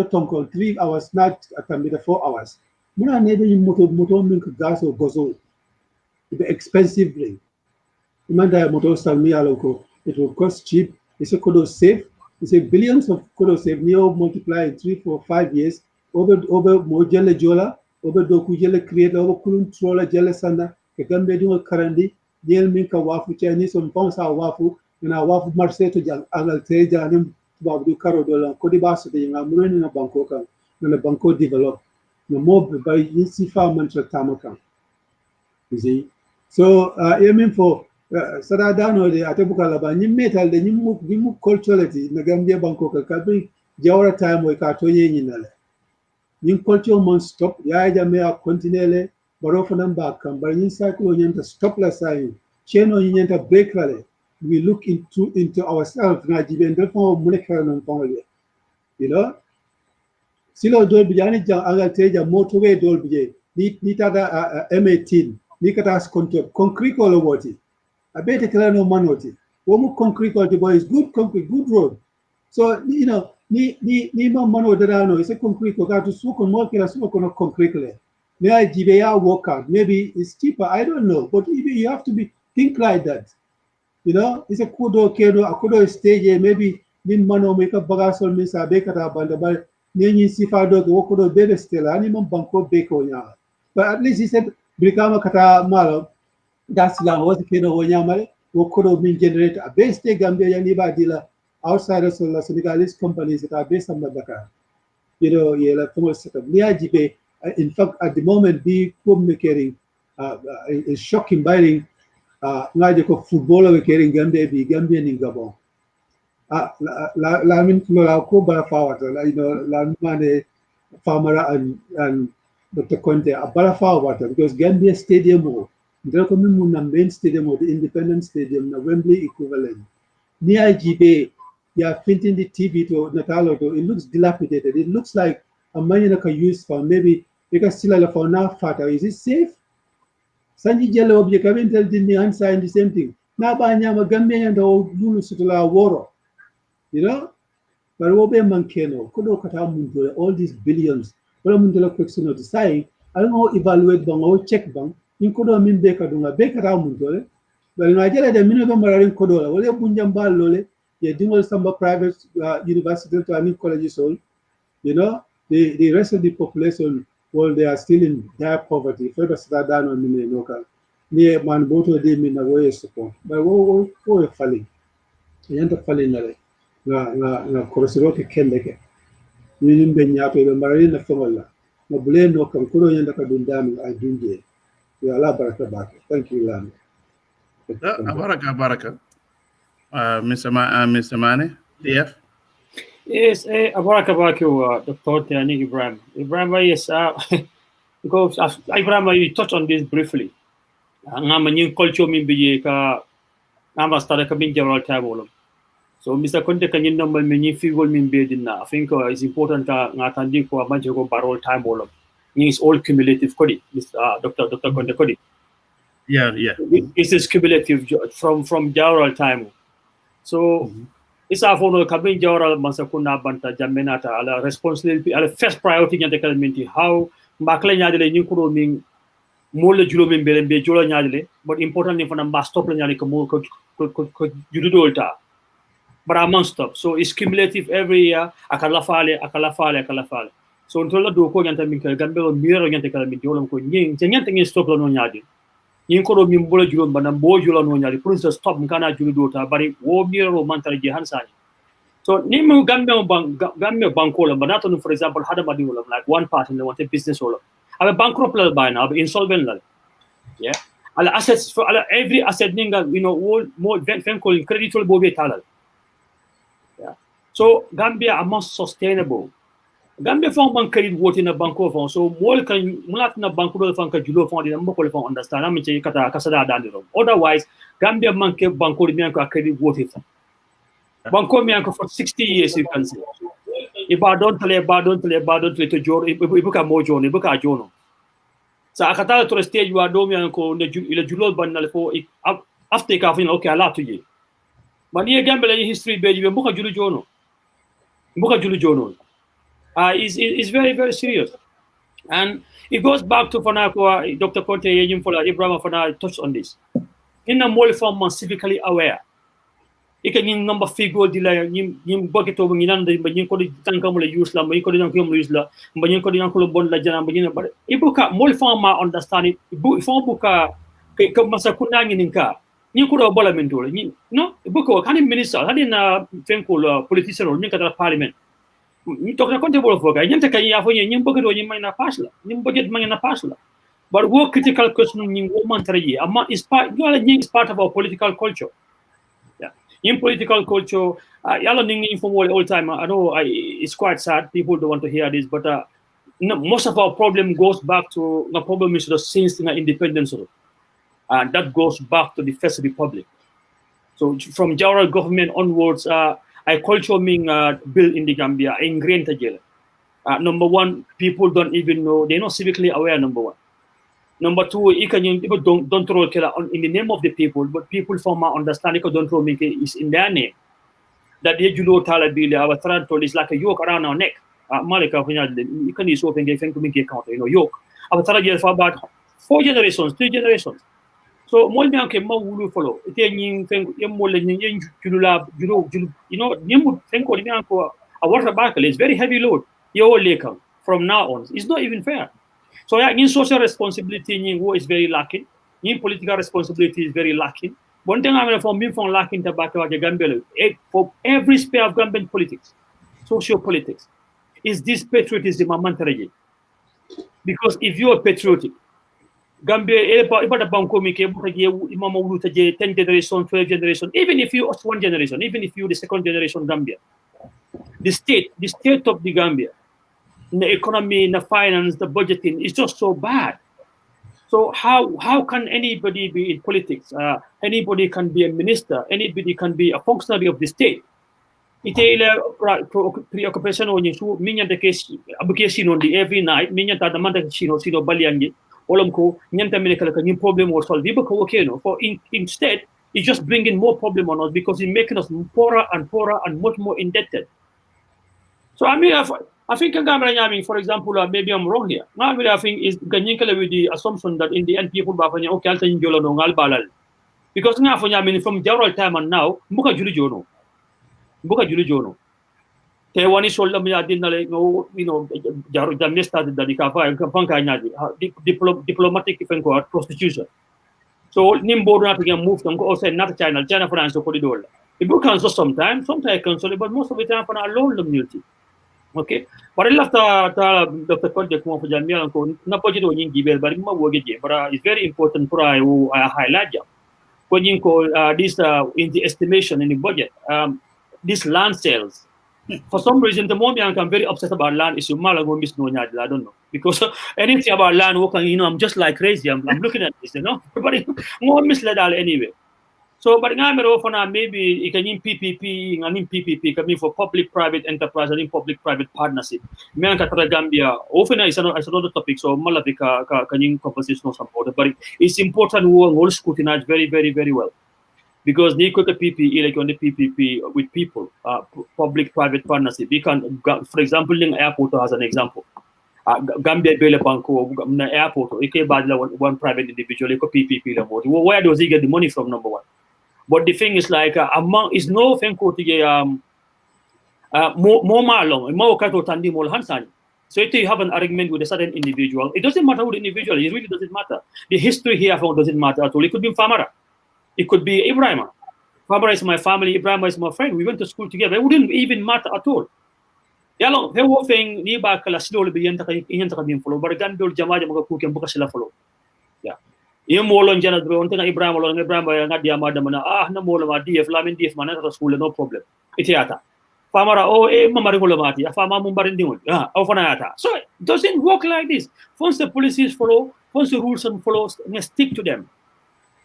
3 hours not atamida 4 hours. Muna nebe moto min gas or gozo. The expensive ring. Imanda moto salmi aloko. It will cost cheap. It's a kodo safe. It's a billions of kodo safe. Neo multiply in 3, 4, 5 years. Over mo jele jola. Over doku jele create. Over kulum trola jele sanda. Ke Gambia dunga karandi. Niel min ka wafu Chinese on ponsa wafu. Na wafu marseto jang angal teja anim. Babu karo dola kodi basu de nga muleni na banko kan na banko develop no more by sifa mantra tamaka you see so aiming for sadadano de atebuka laba ni metal de ni culturality na Gambia banko ka kabi jawra time we ka to yenyi nale ni culture mon stop ya jame a continuele baro fanan ba kan bar ni cycle nyanta stop la sai cheno nyanta break rale we look into ourselves na jiben defo mulekara non pangole you know silo dol bijani jang agal teja motorway dol bije ni tada M18 ni kata concrete ko lo woti abete kala no manoti wo mu concrete ko the boy is good concrete good road so you know ni ma mano dano is a concrete ko ka to suko mo kila suko no concrete le me I jibe ya work out maybe it's cheaper I don't know but you have to think like that. You know, it's a kudo kedo, a kudo stage, maybe nin mano make a bagasol misa bekata bandaba, nini sifado, wokudo bebe stella, animum banko beko nya. But at least he said, Brikama kata malo, that's lang was the kedo wanyamale, wokudo mean generate a base day Gambia Yaniba dealer outside of the Senegalese companies that are based on Madaka. You know, yela como setup. Niajibe, in fact, at the moment, be communicating is shocking biting. Ngaje ko footballer we kering Gambia ni Gabon la min la ko bara fawata you know la mane Famara and Dr. Conte a bara fawata because Gambia stadium Ndela ko min mun na main stadium or the Independence Stadium na Wembley equivalent. Ni IGB, yeah, printing the TV to Natalo to, it looks dilapidated. It looks like a money that can use for maybe you can still have for now fatter. Is it safe? Sanji Jello object having tell the answer in the same thing. Now by Nyama Gambian and the Lulu Sutula Woro. You know? But Robe Mankeno, Kodo Kata Mundo, all these billions, Kodo Mundela question of the sign, I don't know evaluate bang or check bang, in Kodo Min Baker Dunga, Baker Mundo. But in Nigeria, the minimum Marin Kodola, Wale Bunjamba Lole, you're doing some private university to any colleges all, you know, the rest of the population, well, they are still in dire poverty. Further start down on the local. Near Manboto, they mean a way support. But we're falling. You end up falling. Na korosiro ke kendeke. Ni mbenya pe marina na fomola. Na buleno kam kuro yanda ka dundami a dunje. Ya Allah baraka baka. Thank you, Lana. Baraka. Mr. Mane, DF. Yes, Baraka Dr. Tiani Ibrahim. Ibrahim, yes, because Ibrahim, you touched on this briefly. Ngama nying culture mimbi ka ngama start ka bin general table. So Mr. Conte kanyin number many figure mimbi dinna. I think it's important ka ngatandi ko amanje ko barol table. It's all cumulative kodi. Dr. Conte kodi. Yeah. This is cumulative from general time. So it's a for kabin general masakuna banta jamenata ala responsibility ala first priority nyande kalminti how makle nyaadele nyukuro min mole julo min be julo nyaadele but important for na stop la nyaade ko judulta but among stop. So it's cumulative every year akala fale. So until do ko nyanta min gambelo miro nyante kalminti wala ko nyante ngi stop la no nyaade yin ko min bolo julo bana bo julo no nyaade pour stop kana juludota bari wo miro mantara je hansani. So nimu Gambia bankola, but not only, for example, Hadamadi like one part and they want a business all. I'm a bankrupt by now, I'm insolvent. Yeah. All assets for every asset ninga, you know, all more calling credit will be talal. Yeah. So Gambia are most sustainable. Gambia found bank credit what in a banko phone. So more can not in a banko fund julo fund in a mobile phone understand. I'm in kata kasada dandiro. Otherwise, Gambia banko mianko credit what it. Banko mianko for 60 years you can say. If I don't tell to Joro, ibuka mojo, ibuka jono. So akatala to the stage you are doing mianko the julo banal for after kafin okay Allah to you. But near Gambia history bed you buka julu jono. Buka julu jono. Is very, very serious. And it goes back to Fanako, Dr. Conte, Ibrahim Fana touched on this. In a more form, civically aware. You can number figure delay, you bucket over Yinan, but you could tankamula use la, you couldn't use la, but you couldn't bond la jana, but Ibuka, more form understanding, form booka, Masakuna in car. You could have bollamentor. No, Ibuko, can minister, had in a politician or make a parliament. You talk about accountable for guy. You take a for you bucket or you might not pass. You bucket money in a pass. But what critical question in woman is part of our political culture. Yeah. In political culture, informal all time. I know it's quite sad. People don't want to hear this, but most of our problem goes back to the problem is the since independence. And that goes back to the First Republic. So from general government onwards, I culture being built in the Gambia, ingrained together. Number one, people don't even know, they're not civically aware, number one. Number two, people don't throw in the name of the people, but people from my understanding don't throw is in their name. That they julo talabili, our Taranto is like a yoke around our neck. Malika, you can use open game to make a counter, yoke. Our Taranto for about 3 generations. So more than will follow. You know, a water barrel is very heavy load. Your lake from now on. It's not even fair. So in social responsibility is very lacking. In political responsibility is very lacking. One thing I'm from lacking tobacco Gambia for every sphere of Gambian politics, social politics, is this patriotism mandatory. Because if you are patriotic, Gambia, ibada banko mike imama ulu taje 10 generation, 12 generation, even if you one generation, even if you the second generation Gambia, the state of the Gambia, the economy, the finance, the budgeting is just so bad. So how can anybody be in politics? Anybody can be a minister. Anybody can be a functionary of the state. Italia preoccupation on you minya de case abukesi on the every night minya ta demanda sino baliangi olomko nyanta medical ka problem was solved because okay no for instead it's just bringing more problem on us because it's making us poorer and much more indebted. So I mean I think for example maybe I'm wrong here. I think is ganyinkala with the assumption that in the end people ba fanya okay alta njolo no ngal balal because from general time and now muka juli jono te wani solla mi adina le no jaru jamne started da dikafa fanka nyaadi diplomatic fenko prostitution so nimbo na to move to go say not China France ko di dol it can so sometimes cancel but most of the time for alone community okay but I love Dr. Konde kuma for jamia ko na pojito nyingi bel bari ma woge je but it's very important for I highlight ko this in the estimation in the budget these land sales. For some reason, the moment I'm very upset about land issue, I don't know. Because anything about land, I'm just like crazy. I'm looking at this, but more misled anyway. So, but maybe it can in PPP, can mean for public-private enterprise and in public-private partnership. Gambia, often it's another topic, so Malavika can in conversation support, but it's important we all scrutinize very, very, very well. Because they could PPE like on the PPP with people, public-private partnership. We can, for example, in airport as an example. Gambia Bele Banco, airport, one private individual, PPP. Where does he get the money from? Number one. But the thing is like among is no thing to more malong, more kato tandi more hansani. So if you have an argument with a certain individual, it doesn't matter who the individual. It really doesn't matter. The history here doesn't matter at all. It could be Famara. It could be Ibrahim. Famara is my family, Ibrahim is my friend. We went to school together. It wouldn't even matter at all. Yalo, the whole thing, ni ba kala slowly be yenta ka bin follow, but gan dol jamaja mga kuken buka sila follow. Yeah. Yung molon jana dro, unta nga Ibrahim nga di amada mana, na molo ma DF, lamin DF man na school, no problem. Itiata. Famara, mamari ko lamati, fama mumbarin dingol. Fana yata. So it doesn't work like this. Once the policies follow, once the rules and follow, stick to them.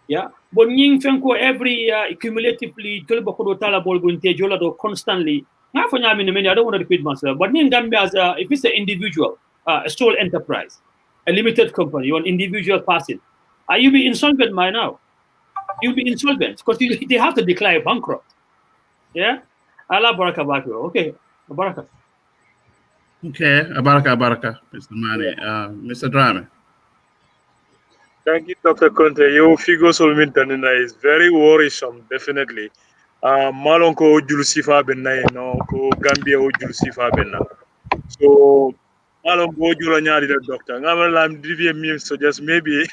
Yeah, but nying fenko every cumulatively tolboko tala bol gunte jola do constantly. I don't want to repeat myself, but nying Gambia as if it's an individual, a sole enterprise, a limited company, or an individual person, you be insolvent by now. You'll be insolvent because they have to declare bankrupt. Yeah, Allah baraka bako. Okay, baraka. Okay, baraka, Mr. Mane, Mr. Drame. Thank you, Dr. Conte. Your figure Solmintanina is very worrisome, definitely. Malon ko julusifa benna ko Gambia o julusifa benna. So malon go jula nyaari da doctor. Ngama lam divie mi suggest maybe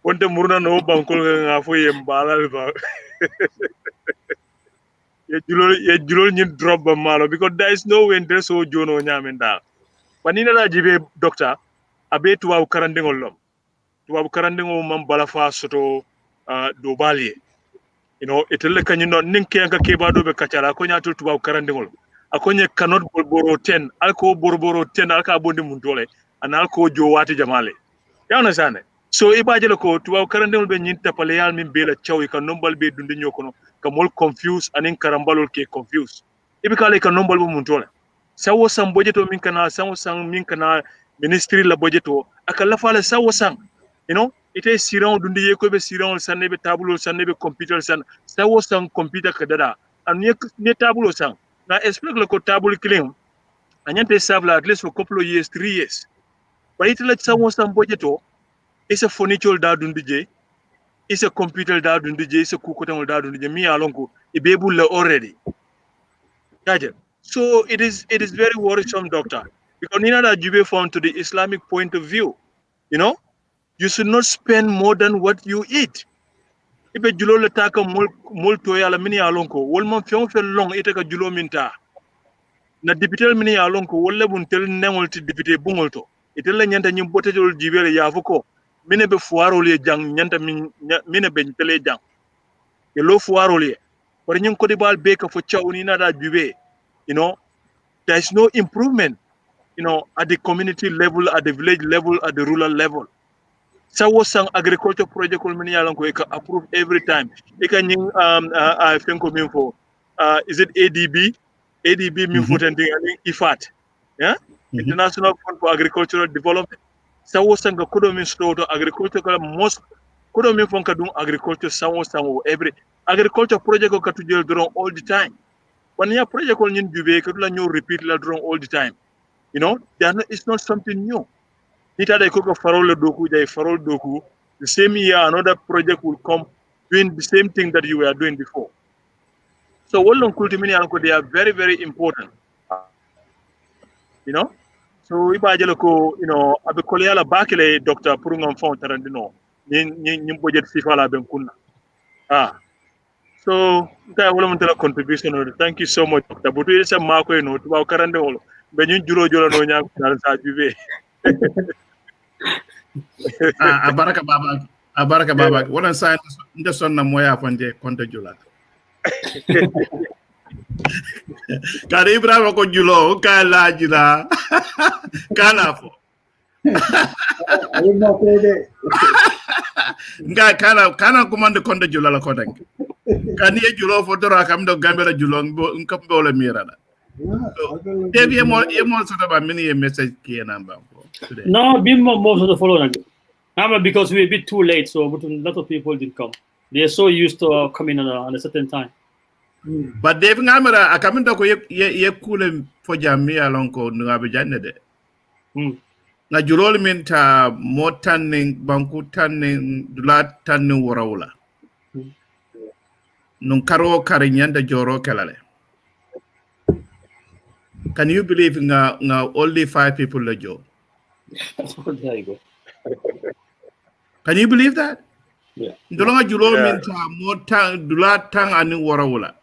wonte murna no bankol nga fo yem balal ba. ye julol nyin drop ba malo because there is no way there so jono nyamenda. Panina la jibe doctor abe tuwa karandengol lom. Tubabu karandingo mam balafa soto do bali itelle kanyino ninke anka keba do be kachala ko nyatul tubabu karandingol akonye cannot boro 10 alko boro 10 alka bondi mun dole an alko jo wati jamale ya na sane so ibaje ko tubabu karandingol be nyinta pale yal min bela chawi kan nombal be dundi nyokono ka mol confuse anin karambalol ke confuse ibi kale kan nombal mun dole sawo sam bojeto min kana sawo sang min kana ministry la bojeto akalla fala sawo sang it is siron dundi ye ko be siron sanne be tabulo sanne be computer san sawo sang computer kadada an ne tabulo sang na explique le ko tabulo clean anyante savla at least for couple of years 3 years but it like sawo sang budgeto is a furniture da dundi je is a computer da dundi je is a kukotan da dundi je mi alonko e be bulle already kaje so it is very worrisome, doctor, because nina da jube found to the Islamic point of view, you should not spend more than what you eat. Ibe julo le taka mol to yala mini alonko wol mon fion fe long ite ka julo minta na député mini alonko wolle bun tel nengol ti député bungol to ite la nyanta nyim bote jol jibere yafuko mine be fuaro le jang nyanta mine be tele jang e lo fuaro le por nyim ko di bal be ka fo chawni na da jube there is no improvement at the community level, at the village level, at the rural level. sawo sang agriculture project ko min yalan ko e ka approve every time e ka nyin fenko min fo is it ADB min fotanti ani IFAT yeah International Fund for Agricultural Development sawo sanga kodo min sto to agriculture kala most kodo min fon ka dum agriculture sawo every agriculture project ko katujel drone all the time when ya project ko nyin jube ka dula new repeat la drone all the time you know it's not something new Nita de Coco Farol Doku, they Farol Doku, the same year another project will come doing the same thing that you were doing before. So Wallon Kultimini Anko, they are very, very important. You know? So Ibajaloko, you know, Abikoliala Bakele, Dr. Purungam Fontarandino, Nim budget Sifala Benkuna. So that will contribution. Thank you so much, Dr. But we say Marco, you know, to our current role. When you Juro Nonya, Abaraka baba wala sa nda sonna moya fande konta jula kare Ibrahima ko julo ka la jula kana fo nga kana commande konta jula la ko dank kan ye julo fo dora kam do gambela julo ngam be wala mirana devi mo so ba mini message ki namba today. No, been most of the following. Because we're a bit too late, so a lot of people didn't come. They're so used to coming at a certain time. But Dave Ngamara, I come into ye cool for Jamie along ko Nuabe Janede. Na Jurol minta more tanning, banku tanning, dulat tanning waraula. Nunkaro karinyanda joro kalale. Can you believe now only 5 people le jo? There you go. Can you believe that? Yeah. Ndolonga julo minta more tang dulat tang anu warawula.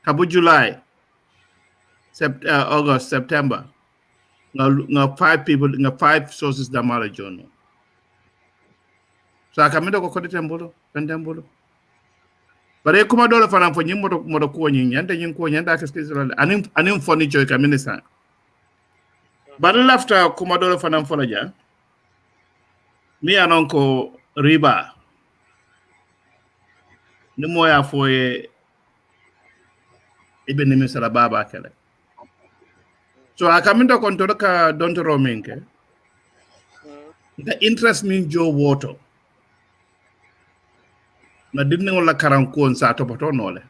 Kabu July, August, September. Now 5 people, now 5 sources da mala jono. So akamenda ko kodi tembulo, pendembulo. Bare kuma dole fana fo nyimo mo ko nyin yanda nyin ko nyanda ka skizala anim furniture ka minisa. But after kuma dole fana fo la ja. Mi anonko riba. Ni moya fo e ibe nimi sala baba kele. So akaminda kontoro ka donto rominke. The interest mean Joe water. Na dinne wala karanko on sa to pato nole.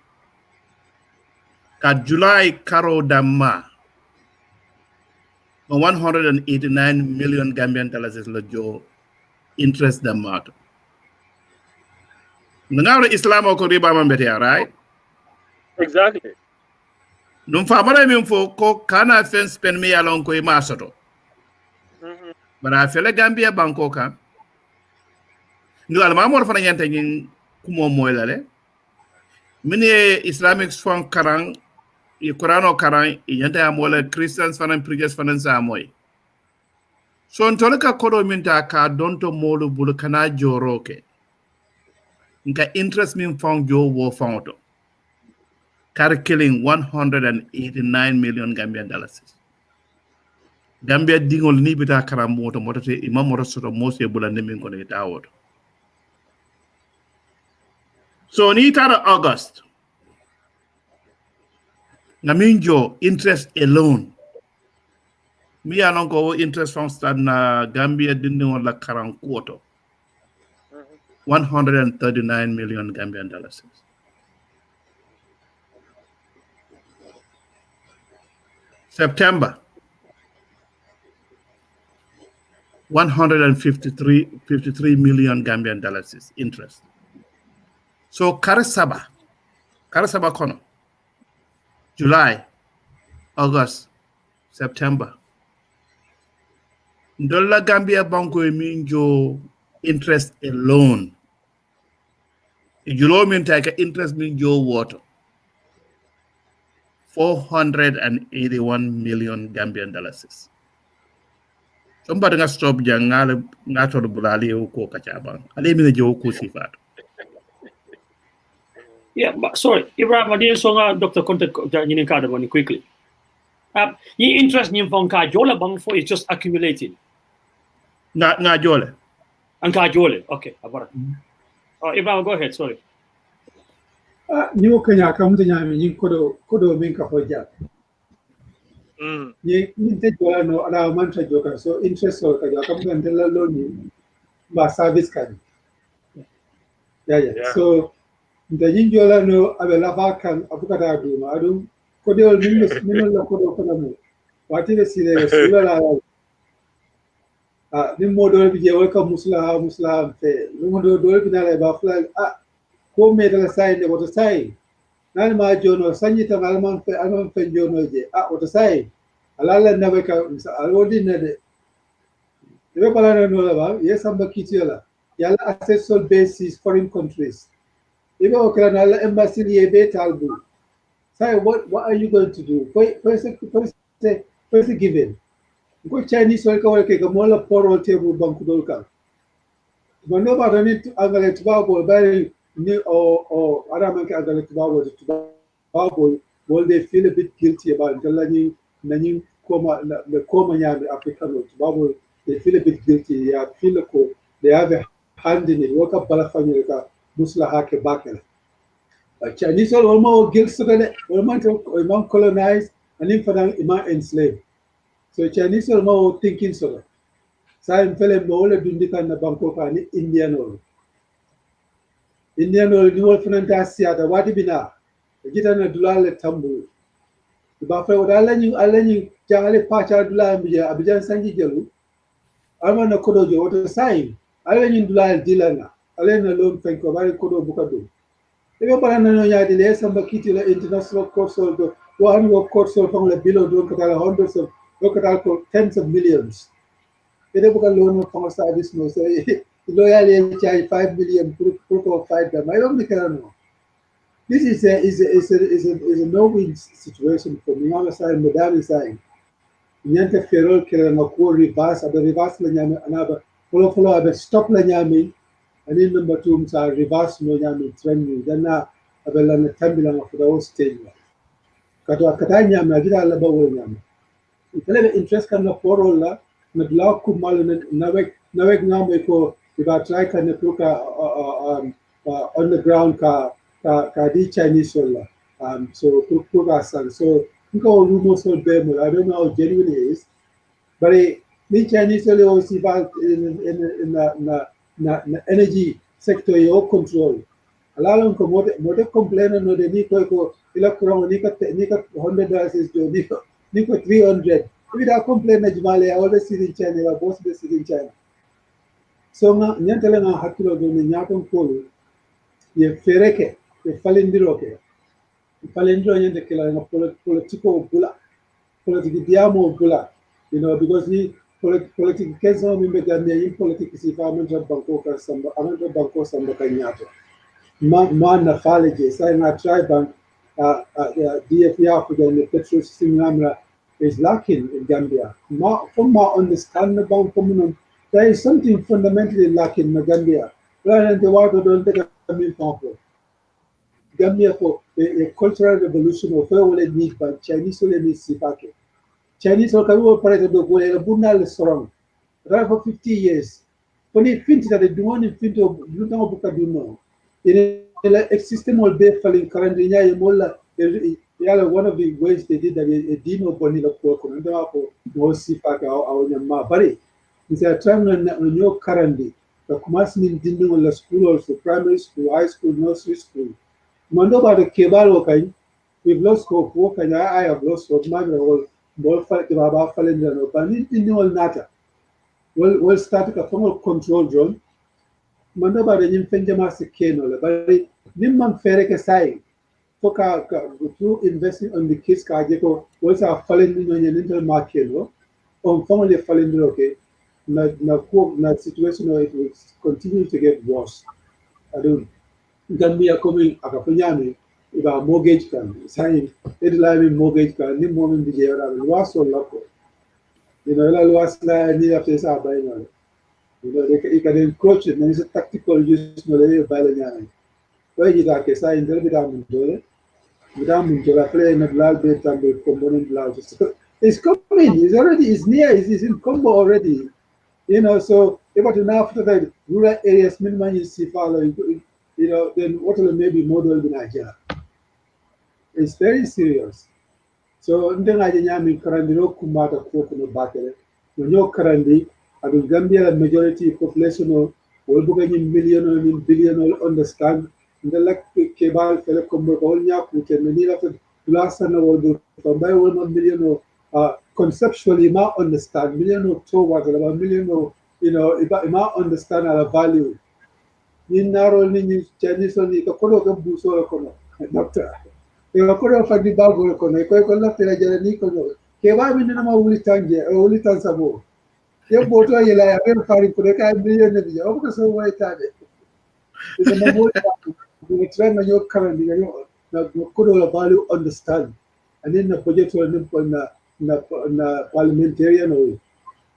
Ka July karo damma. 189 million Gambian dollars is la Joe interest damma. Ngawre Islam ko riba mambetia, right? Exactly. Num famara min fo ko kana fen spend me along ko masoto. But I feel like Gambia banko kan. Ndu alma mo fa nyanta ngin kumo moylale. Mini Islamic fond karang e Qurano karang e nyanta amola Christians fanan preachers fanan sa moy. So ntoleka kodo minta ka donto molu bulu kana joroke. Nka interest min fond jo wo fondo. Killing 189 million Gambian dollars. Gambia dingol ni bita karambo to motate imam moto mose bula nemin ko ne tawod. So ni tara August. Ngaminjo interest alone. Mi anon ko interest from start na Gambia dindin la karan quarter. 139 million Gambian dollars. September, 153 million Gambian dollars is interest. So Karasaba kono, July, August, September. Dollar Gambia banko minjo interest alone. Julo min take interest minjo water. 481 million Gambian dollars. Somebody nga stop jangale ngato bulali ko kachabang. Ale mi jo ko sifat. Yeah, but sorry, Ibrahim, I didn't saw Dr. Contact in Cardamon quickly. Your interest in Fonka Jola Bang for is just accumulating. Nga jole. Anka jole. Okay, about. Ibrahim, go ahead. Sorry. Ni Kenya kamuta nyami ni kodo minka hoja. Ni te jola no ala mantra joka so interest or kaja kamuta ndela loni ba service kan. Yeah. So the jola no abela bakan abukata aduma adum kodo minno la kodo kono mo. Wati le sile sula la ni modo bi je waka musla fe. Ni modo do bi na la ba fla ko me dala sai ne wato sai nan ma jono sanyi ta alman fe jono je wato sai alala na be ka alwodi na de bala no la ba yes am bakitiola yala accessor bases foreign countries ibe okra na la embassy ye be talbu sai what are you going to do first given ko Chinese ko ka ke mola poro table banku dolka Mano ba da ni angale tubabo bari ni o araman ka angale tubabo will they feel a bit guilty about galani nani koma nya African tubabo they feel a bit guilty ya feel ko they have a hand in it waka bala family ka musla hake bakala Chinese all almost guilt so that man colonized and in fadan iman enslaved so Chinese all thinking so Saim fele mole dundika na Bangkok ni Indian ni wol fananta siata wati bina gita na dulale tambu ba fa alani jangale pacha dulale biya abijan sanji gelu alma na kodo je wato saim alani dulale dilana alena lom fenko bari kodo bukado ebe bana no nyaadi le samba kiti la international court so do one work court so from la below do katala hundreds of do katala tens of millions Ede buka loan from a service no so loyally charge 5 million for fight them. I don't think I know. This is a no-win situation for me. On the side, modern side. Nyante ferol kere na ko reverse, abe reverse la nyame anaba follow abe stop la nyame, and in number 2 sa reverse no nyame trend ni. Then na abe la na tambila na for the whole stage. Kato akata nyame agida la ba wo nyame. Ifele interest kan na poro la na dlaw kumal nawek ngambe ko iba try kan tuka on the ground ka di Chinese sola so tuka san so nko rumo so bemo I don't know how genuine it is but the Chinese sola also in the energy sector yo control alalon ko mode complain no de ni ko ila kuro ni ka $100 is jo ni ko 300 if I complain Najmale, I always sit in China, I both sit in China. So nyantele na hakilo do ni nyakon kolu ye fereke ye falindiroke falindiro nyante kila na politiko bula politiki diamo bula you know because ni politiki kezo mimbe gamia yin politiki si fa amanta banko samba kanyato ma na faleje sai na try bank DFA for the petrol system namra is lacking in Gambia. From my understanding about communal, there is something fundamentally lacking in Gambia. Rather than the water don't take a mean for Gambia for a cultural revolution of where will it need by Chinese will need Sifake. Chinese will come operate the goal a bunal strong. Right for 50 years. When it finds that they do want to fit of Bukaduno. In a system will be falling currently one of the ways they did that a dino bonita pork and no sifaka or mabari. Is a time when you're currently the Kumasmin didn't school also primary school, high school, nursery school. Mando about the Kebal Wokai, we've lost hope, work and I have lost hope, my whole ball fight about falling down, but in all nata. We'll start a formal control drone. Mando about the Nymphenjamas Keno, but Nimman Ferreke Sai. Through investing on the kids kajeko was a falling in an intermarket no on family falling okay na situation where it will continue to get worse I don't Gambia coming akafunyami about mortgage can sign it like mortgage can ni moment the year was so local you know la was la ni after sa by now you know they can encroach it and it's a tactical use no they by the nyame why you that ke sign there be down dole It's coming. It's already. It's near. It's in Kombo already. So if I now after that rural areas minimum you see follow, then what will maybe model in Nigeria? It's very serious. So ndeng aja nyami karandi no kumata koko no bakere. No karandi adu Gambia majority population will buga ni million or ni billion will understand. Ndela kebal fele Kombo all nya kute many of the last na will from by 1 million conceptually ma understand million or two what about million or if ma understand our value. Ni naro ni Chinese ni ka kono ka buso kono doctor. Io ancora fa di balgo con la tela di con che va mi non ma uli tanzabo io boto gliela avevo fare con che milione di euro che sono vai tade io non voglio di treno io currently na could la value understand and then the budget will na parliamentarian or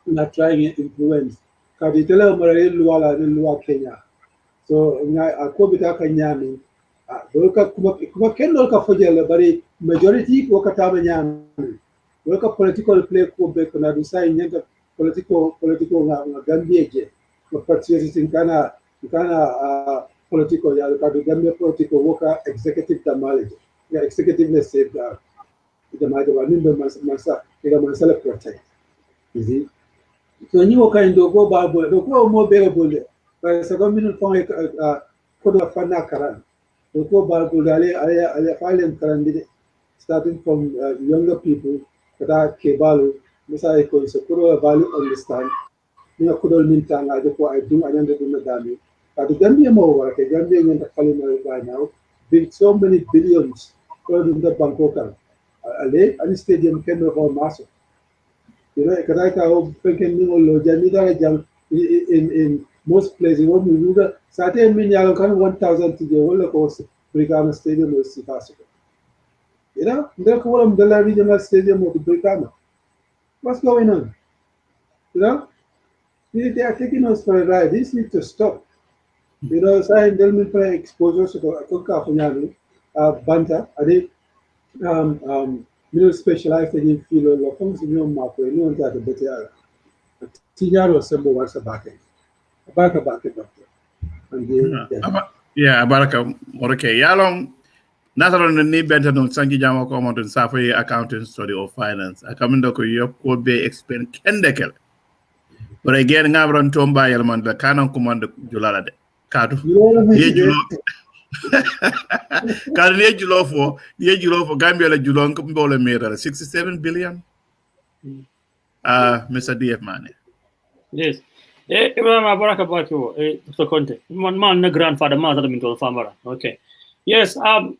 na trying influence ka di tele mare luala Kenya so a ko bita kan nyami doka kuma kendo ka fojele bari majority ko ka tama nyami doka political play ko be ko na dusa nyanga political na Gambia je ko patriotism kana political ya ka Gambia political woka executive damage ya executive ne safeguard the major nimbe masala protect easy so ni woka ndo go ba bo do ko mo be bole ba sa go minute fon ko do fana karan ko ba ko ale file karandide starting from younger people kada kebalu misal ko so ko value understand ni ko do min tanga ko ay dum anyande dum dami kada Gambia mo wara ke Gambia nyanda kalina right now big so many billions ko dum da banko kan ale ani stadium ken no maso kada ka o peken ni lo jani da jam in most places when we do that certain min yalo kan 1000 to the whole course Brigama Stadium is possible. They're calling the regional stadium of the Brigama. What's going on? They are taking us for a ride. This needs to stop. Saying they'll be playing exposure to the Banta, are they specialized in field of things in your map, no one's at the better. Tinyaro Sembo was a back doctor. Yeah, Baraka Morake. Yalong Natharon ni benta no sanji jama ko mon safa accounting study or finance. Akamendo ko yop ko be explain kendekel. But again ngabron tomba yalman da kanon command julala de. Kadu. Yejulo. Kadu yejulo for Gambia la julon ko mbole mera 67 billion. Mr. DF Mane. Yes. Ibrahim Baraka Baku, Dr. Conte. Man, the grandfather, mother, farmer. Okay. Yes, but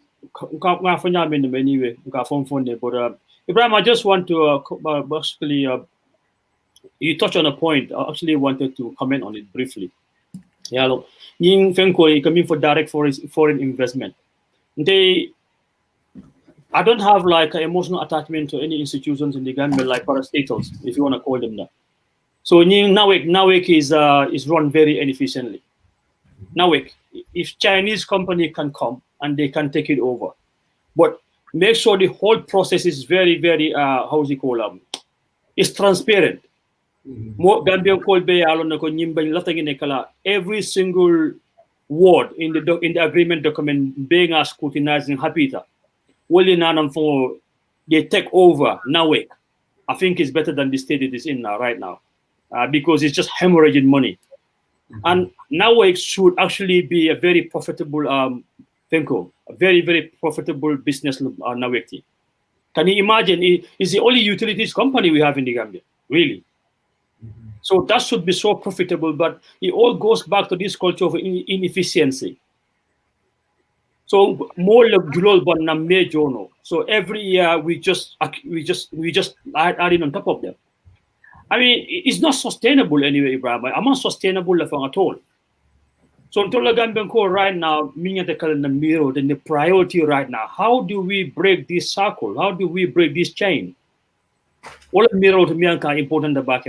Ibrahim, I just want to basically, you touched on a point. I actually wanted to comment on it briefly. Yeah, look, Ying Fenko coming for direct foreign investment. I don't have like an emotional attachment to any institutions in the Gambia, like parastatals, if you want to call them that. So NAWEC is run very inefficiently. NAWEC, if Chinese company can come and they can take it over, but make sure the whole process is very, very it's transparent. More Gambian every single word in the agreement document being scrutinized in Habita. For they take over NAWEC. I think it's better than the state it is in now right now. Because it's just hemorrhaging money. And now it should actually be a very profitable a very, very profitable business Nawekti. Can you imagine? It's the only utilities company we have in the Gambia, really. So that should be so profitable, but it all goes back to this culture of inefficiency. So more like so every year we just add in on top of them. I mean, it's not sustainable anyway, Ibrahim. I'm not sustainable at all. So until the Gambian core right now, meaning the priority right now, how do we break this circle? How do we break this chain? All of mirror to me are important about.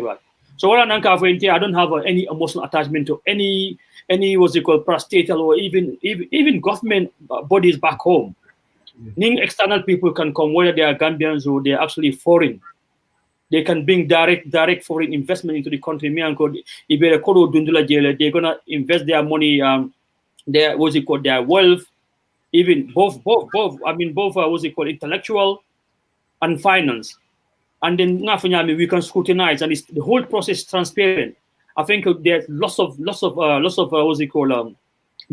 So what I don't have any emotional attachment to any what's it called parastatal or even government bodies back home. External people can come, whether they are Gambians or they are actually foreign. They can bring direct foreign investment into the country. They're gonna invest their money, their their wealth, even both intellectual and finance. And then we can scrutinize, and the whole process is transparent. I think there's lots of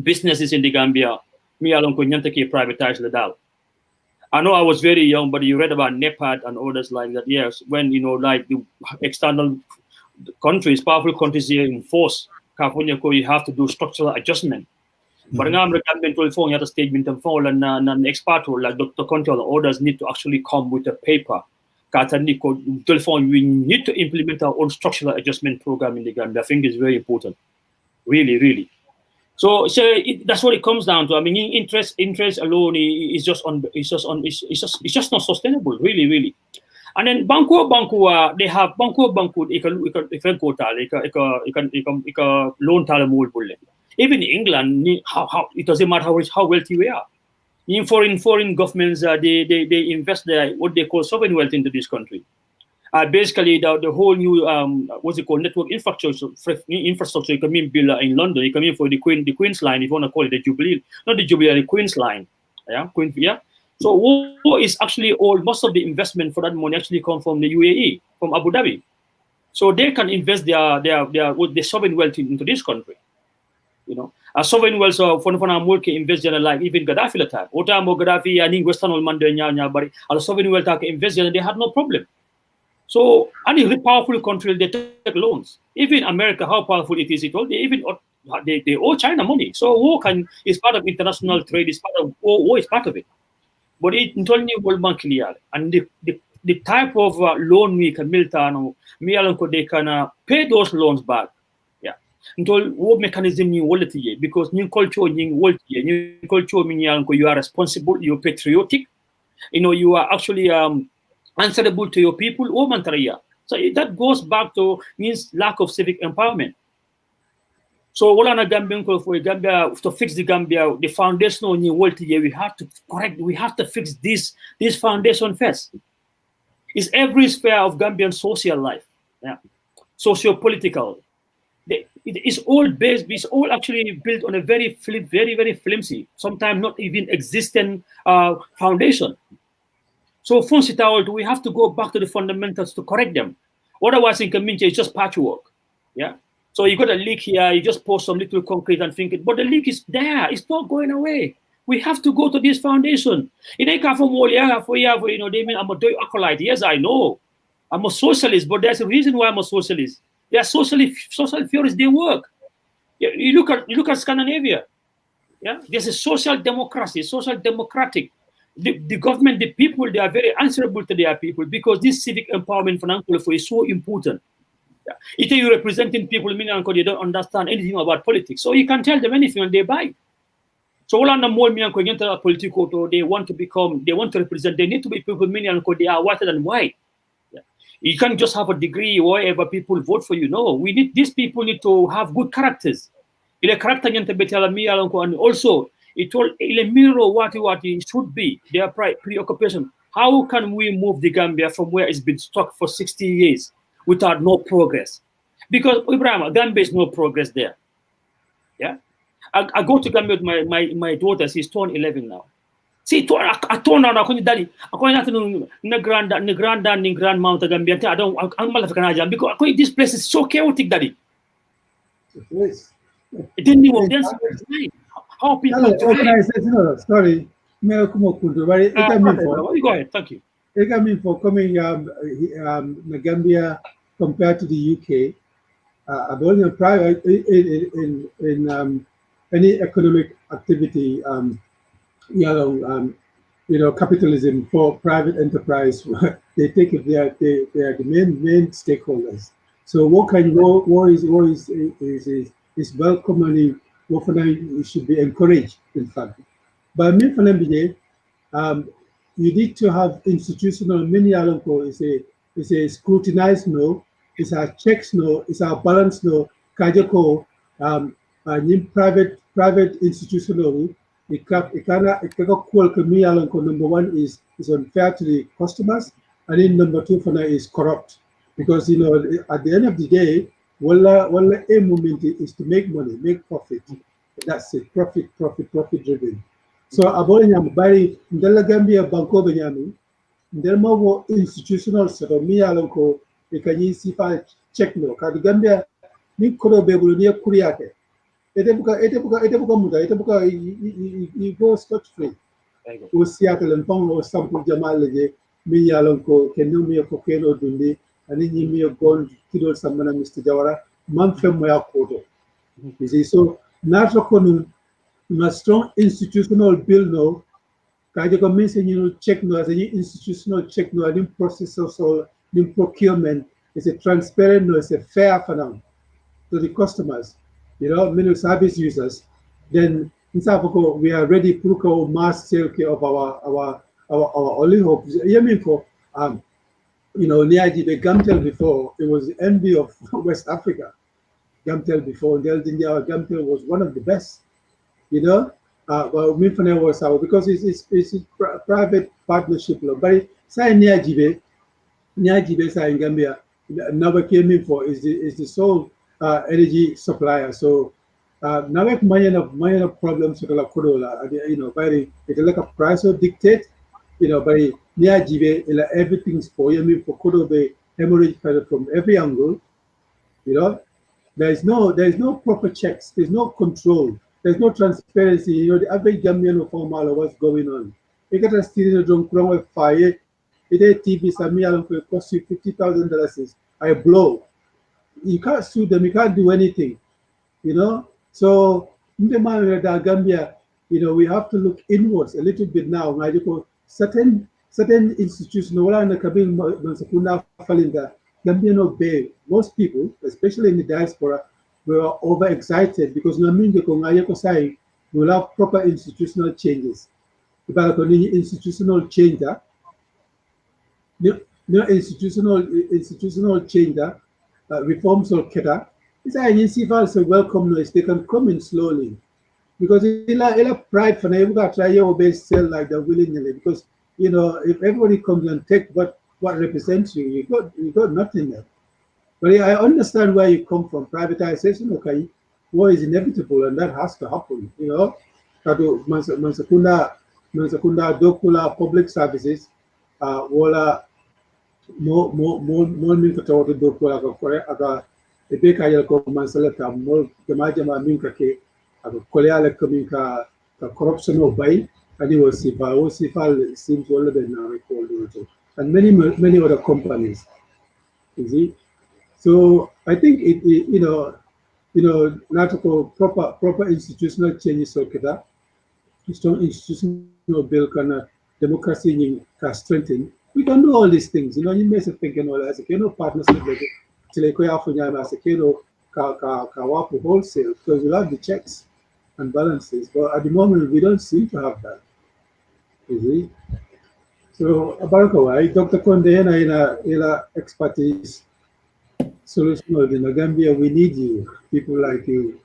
businesses in the Gambia. Me alone privatized the DAL. I know I was very young, but you read about NEPAD and others like that. Yes, when like the external countries, powerful countries here enforce California, you have to do structural adjustment. But now I'm you have a statement and fall and an expert like Dr. Control and others need to actually come with a paper. We need to implement our own structural adjustment program in the Gambia. I think it's very important, really, really. So that's what it comes down to. I mean, interest alone is just not sustainable, really, really. And then Banco, they have Banco. It can loan bullet. Even in England, how it doesn't matter how wealthy we are. In foreign governments, they invest what they call sovereign wealth into this country. Basically, the whole new network infrastructure you can mean build in London. You can mean for the Queen's line, if you want to call it the Jubilee, not the Jubilee, the Queen's line. Yeah. So what is actually most of the investment for that money actually come from the UAE, from Abu Dhabi. So they can invest their sovereign wealth into this country. A sovereign wealth for invest like even Gaddafi the time. Otamo Gaddafi and Western but a sovereign wealth invest they had no problem. So any powerful country they take loans. Even America, how powerful it is, they owe China money. So war is part of international trade. Is part of war is part of it. But it only World Bank clear and the type of loan we can they can pay those loans back. Yeah. Until what mechanism you wallet because new culture new culture meaning you are responsible, you're patriotic, you are actually answerable to your people, so that goes back to means lack of civic empowerment. So what on Gambian for Gambia to fix the Gambia, the foundation on your world we have to fix this foundation first. It's every sphere of Gambian social life, socio-political. It's all based. It's all actually built on a very, very flimsy, sometimes not even existent foundation. So we have to go back to the fundamentals to correct them. Otherwise, in community, it's just patchwork. Yeah. So you got a leak here, you just pour some little concrete and think it, but the leak is there. It's not going away. We have to go to this foundation. They mean I'm a acolyte. Yes, I know. I'm a socialist, but there's a reason why I'm a socialist. They are social theorists. They work. You look at Scandinavia. Yeah, there's a social democracy, social democratic. The government, the people, they are very answerable to their people because this civic empowerment for is so important. Yeah. If you're representing people, meaning they don't understand anything about politics, so you can tell them anything and they buy. So all under more political, they want to represent. They need to be people meaning they are whiter than white. Yeah. You can't just have a degree or whatever people vote for you. No, these people need to have good characters. The character and also. It told mirror what it should be, their preoccupation. How can we move the Gambia from where it's been stuck for 60 years without no progress? Because Ibrahim, Gambia is no progress there. Yeah, I go to Gambia with my daughter. She's turned 11 now. See, I told her, daddy, grandmount Gambia. I'm because this place is so chaotic, daddy. It didn't even dance. How people sorry, go ahead, thank you. For coming Gambia compared to the UK. I believe in private in any economic activity, capitalism for private enterprise, they take it. They are the main stakeholders. So what is welcoming. It should be encouraged, in fact. But me for you need to have institutional is a scrutinized no, it's a checks no, it's a balance no, kajako private institutional it number one is unfair to the customers, and then number two for now is corrupt. because at the end of the day, wala aim moment is to make money, make profit. That's it, profit driven. So about nyam bari ndala Gambia banko be nyami ndelma wo institutional seto mi yalon ko e kanyi sifa check no ka Gambia ni kodo be bulu ni kuriyake ete buka muda ete buka I go scot free o Seattle en pon o sample jamal leje mi yalon ko kenu mi ko keno dundi ani ni mi gon kidol samana Mr. Jawara man fem mo yakoto. You see, so not a strong institutional bill no kaje ko min se check no as an institutional check no in process also in procurement is a transparent no, it's a fair for them to the customers, many service users. Then in South Africa we are ready to mass sale of our only hope. I mean for Niaji the Gamtel before it was the envy of West Africa. Gamtel before Gamtel was one of the best. Well, Mifane was out because it's a private partnership. But say Niajibe say in Gambia, never came in for is the sole energy supplier. So now we have minor problems with the Kodola. By it's like a price of dictate. By Niajibe, everything's for for Kodobe hemorrhage from every angle. There's no proper checks. There's no control. There's no transparency. The average Gambian formal what's going on. You get a student drunk from fire. It TV Samia will cost you $50,000. I blow. You can't sue them. You can't do anything. So in the manner that Gambia, we have to look inwards a little bit now. Certain institutions, Gambian Bay, most people, especially in the diaspora, were overexcited because we'll have proper institutional changes. About institutional change, institutional change, reforms or keta. It's a welcome noise. They can come in slowly because it's pride for them. You try your best sell like they're willingly because if everybody comes and take what represents you, you got nothing there. But I understand where you come from. Privatization, okay, war is inevitable and that has to happen. Mansakunda Dokula public services, wala more minka to Dokula aga the baker ko mansalata more jama minka ke aga koleala minka corruption of bay and it was Sifal seems older than now and many other companies. You see? So I think not proper institutional changes so that strong institutional build can democracy can strengthen. We can do all these things. You may say thinking all as a partnership with as a wholesale because we have the checks and balances. But at the moment we don't seem to have that. You see? So Abarakawai, Dr. Konde ina expertise. Solution in Gambia, we need you, people like you.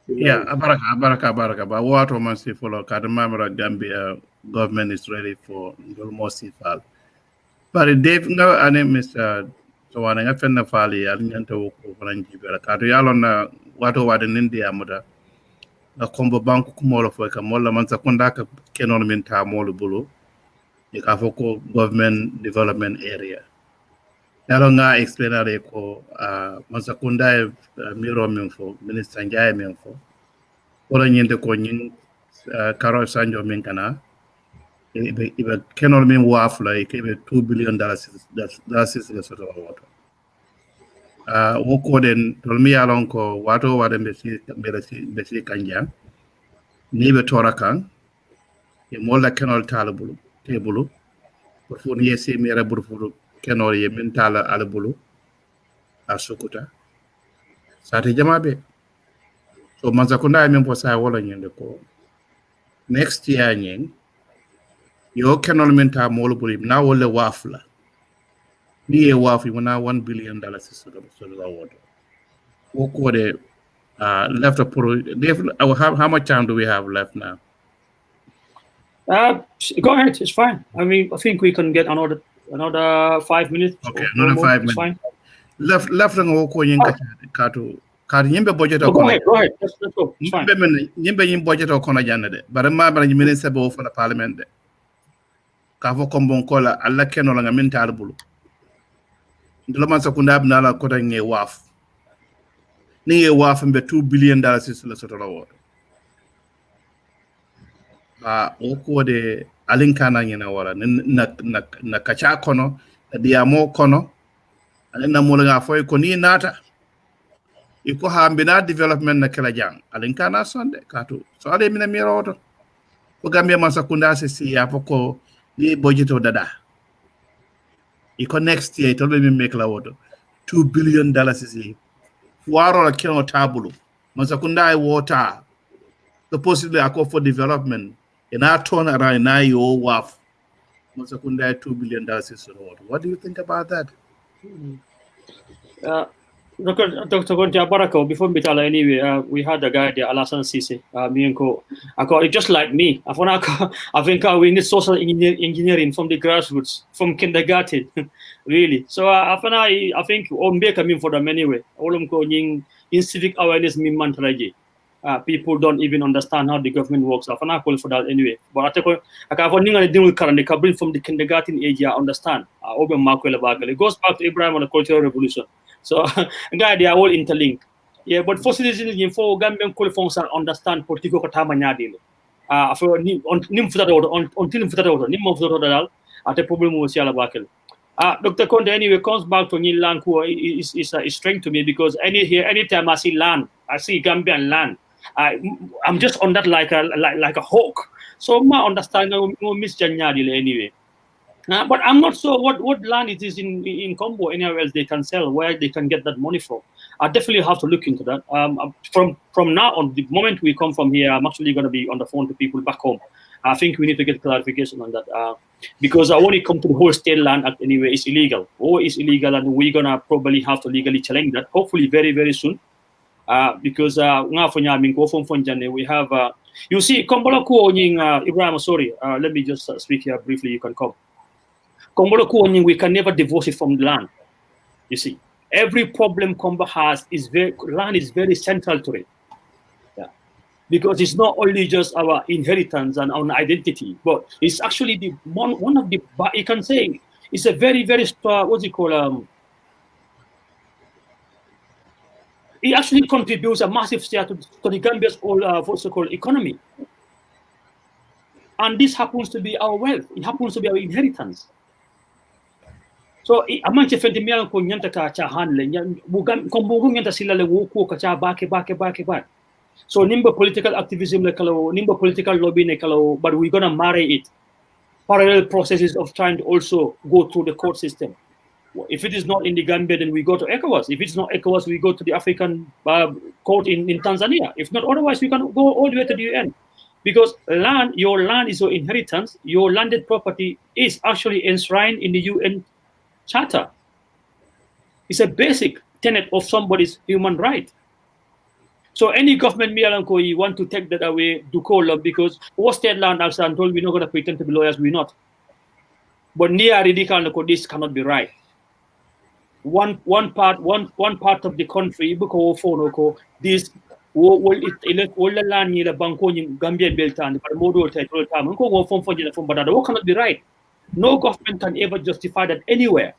Yeah, Baraka. But what am I saying for Kadamamara Gambia government is ready for almost fall. But Dave, no, I name Mr. Tawana, I fend the Fali, I didn't to Franjibera. Karialon, what over in India, mother. A Kombo Bank Kumolo for a Kamola Mansakundaka cannot mean Tamolo Bulu, the Kafoko government development area. Nalo nga explain ko Mansakunda miro minfo minister njaya minfo wala nyende ko nyin karo sanjo min kana ibe kenol min wafla ke be $2 billion that's the sort of water woko den tolmi alon ko wato wade besi kanja ni be torakan e molla kenol talabulu tebulu pour fon yesi mera burfuru kenol ye min tala alabulu asukuta sati jamabe so Mansakunda min posa wala nyende ko next year nyen yo kenol min ta molo buri na wala wafla ni e wafi wana $1 billion so the water woko de left how much time do we have left now? Go ahead, it's fine. I mean, I think we can get another another 5 minutes. Okay, or another more, 5 it's minutes. fine. Left ngo ko yin katu yimbe budget No, ko go ahead. Let's go. It's fine. yimbe yin budget ko na jannade bare ma bara minister bo for the parliament de ka fo kombon kola alla keno la ngamin tarbulu ndolo man sakunda abna la ko tan nge waf ni nge waf mbe $2 billion la soto lawo o ko de alin kana ngena wala na kacha kono diamo kono alina mo nga foy ko ni nata iko hambina development na kala jang alin kana sonde katu so ade mina miroto ko gambia man sakunda si ya ko ni budgeto dada iko next year to be make la wodo $2 billion is waro la kino tabulu man sakunda water the possibly ako for development in our turn around now you waf man sakunda $2 billion is what do you think about that? Dr. Gonja Barako, before Mitala anyway, we had a guy there, Alasan Sisi, me and Co. Just like me. I think we need social engineering from the grassroots, from kindergarten, really. So I think Ombe coming for them anyway. All of them in civic awareness, me mantraji. People don't even understand how the government works. I call for that anyway. But I can bring from the kindergarten age, I understand. It goes back to Ibrahim on the Cultural Revolution. So, they are all interlinked. Yeah, but for citizens, for Gambian qualifiers understand political katamanyadil. For nim for that order, until for that order, nim of the order, at a problem with Yalabakel. Dr. Conde anyway comes back to land who is a strength to me because anytime I see land, I see Gambian land. I'm just on that like a hawk. So my understanding Miss Janyadil anyway. But I'm not sure what land it is in Kombo, anywhere else they can sell, where they can get that money from. I definitely have to look into that. From now on, the moment we come from here, I'm actually going to be on the phone to people back home. I think we need to get clarification on that because when it comes to the whole state land act anyway, it's illegal. It's illegal, and we're going to probably have to legally challenge that, hopefully very, very soon. Because we have, you see, Ibrahim, sorry, let me just speak here briefly, you can come. We can never divorce it from the land. You see, every problem Kombo has land is very central to it. Yeah, because it's not only just our inheritance and our identity, but it's actually the one of the. You can say it's a very what's it called? It actually contributes a massive share to the Gambia's what's it called economy. And this happens to be our wealth. It happens to be our inheritance. So amanche fenti miyan ko nyanta ka cha hanle bugan Kombo nyanta sila le wuko ka cha bake. So nimba political activism le kalo, nimba political lobby ne kalo, but we're gonna marry it. Parallel processes of trying to also go through the court system. If it is not in the Gambia, then we go to ECOWAS. If it's not ECOWAS, we go to the African court in Tanzania. If not otherwise, we can go all the way to the UN. Because your land is your inheritance. Your landed property is actually enshrined in the UN Charter. It's a basic tenet of somebody's human right. So any government you want to take that away, do call up because what state land acts and told we're not going to pretend to be lawyers, we're not. But near this cannot be right. One part of the country this all the land near the Banco Gambian Beltan, but model title time but what cannot be right. No government can ever justify that anywhere.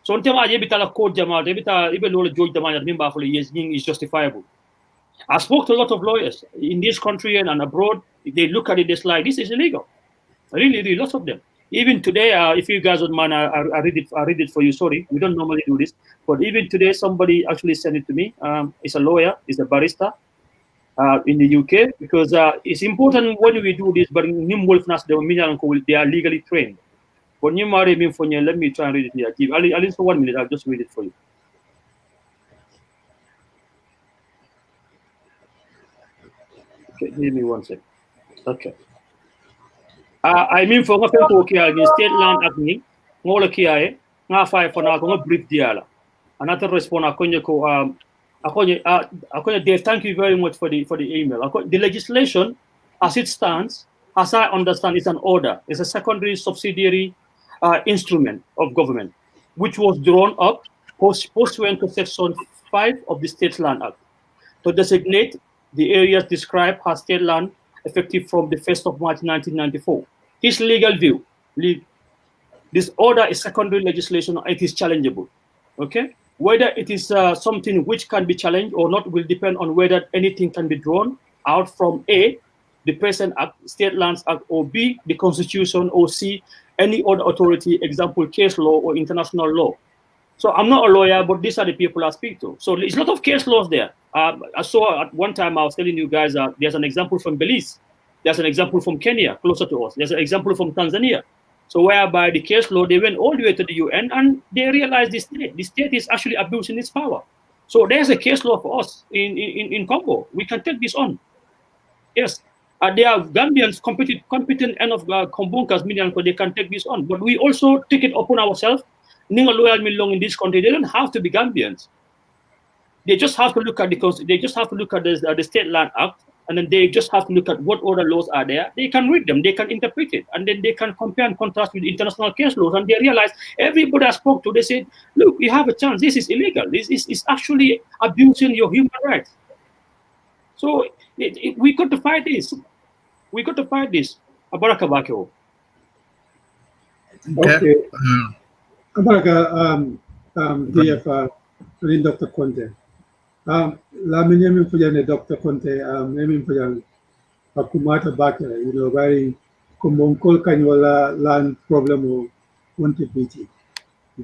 So until I code is justifiable. I spoke to a lot of lawyers in this country and abroad. They look at it as like this is illegal. Really, lots of them. Even today, if you guys don't mind, I read it for you. Sorry, we don't normally do this, but even today, somebody actually sent it to me. It's a lawyer, it's a barrister in the UK, because it's important when we do this. But they are legally trained. But let me try and read it here. Give at least for 1 minute. I'll just read it for you. Okay, give me 1 second. Okay. I mean for state land acting, ngola kiae, nga fire for na brief diala. Another respond akonye Dave, thank you very much for the email. The legislation as it stands, as I understand, is an order. It's a secondary subsidiary instrument of government, which was drawn up pursuant to Section 5 of the State Land Act to designate the areas described as state land effective from the 1st of March 1994. His legal view, this order is secondary legislation, it is challengeable. Okay? Whether it is something which can be challenged or not will depend on whether anything can be drawn out from A, the present act, State Lands Act, or B, the Constitution, or C, any other authority, example, case law or international law. So I'm not a lawyer, but these are the people I speak to. So there's a lot of case laws there. I saw at one time, I was telling you guys, there's an example from Belize. There's an example from Kenya, closer to us. There's an example from Tanzania. So whereby the case law, they went all the way to the UN and they realized the state is actually abusing its power. So there's a case law for us in Kombo. We can take this on. Yes. There are Gambians, competent end of Kombonkas, they can take this on. But we also take it upon ourselves. Ninga loyal milong in this country, they don't have to be Gambians. They just have to look at the State Land Act, and then they just have to look at what other laws are there. They can read them, they can interpret it, and then they can compare and contrast with international case laws, and they realize everybody I spoke to, they said, look, you have a chance, this is illegal, this is actually abusing your human rights. So we got to fight this. We got to fight this. Abaraka Bakeo. Okay. Abaraka, DF, Dr. Conte. La mimi mfujane Dr. Conte, mimi mfujane Akumata Bakele, you know, very Kombonkol Kanyola land problem or quantity.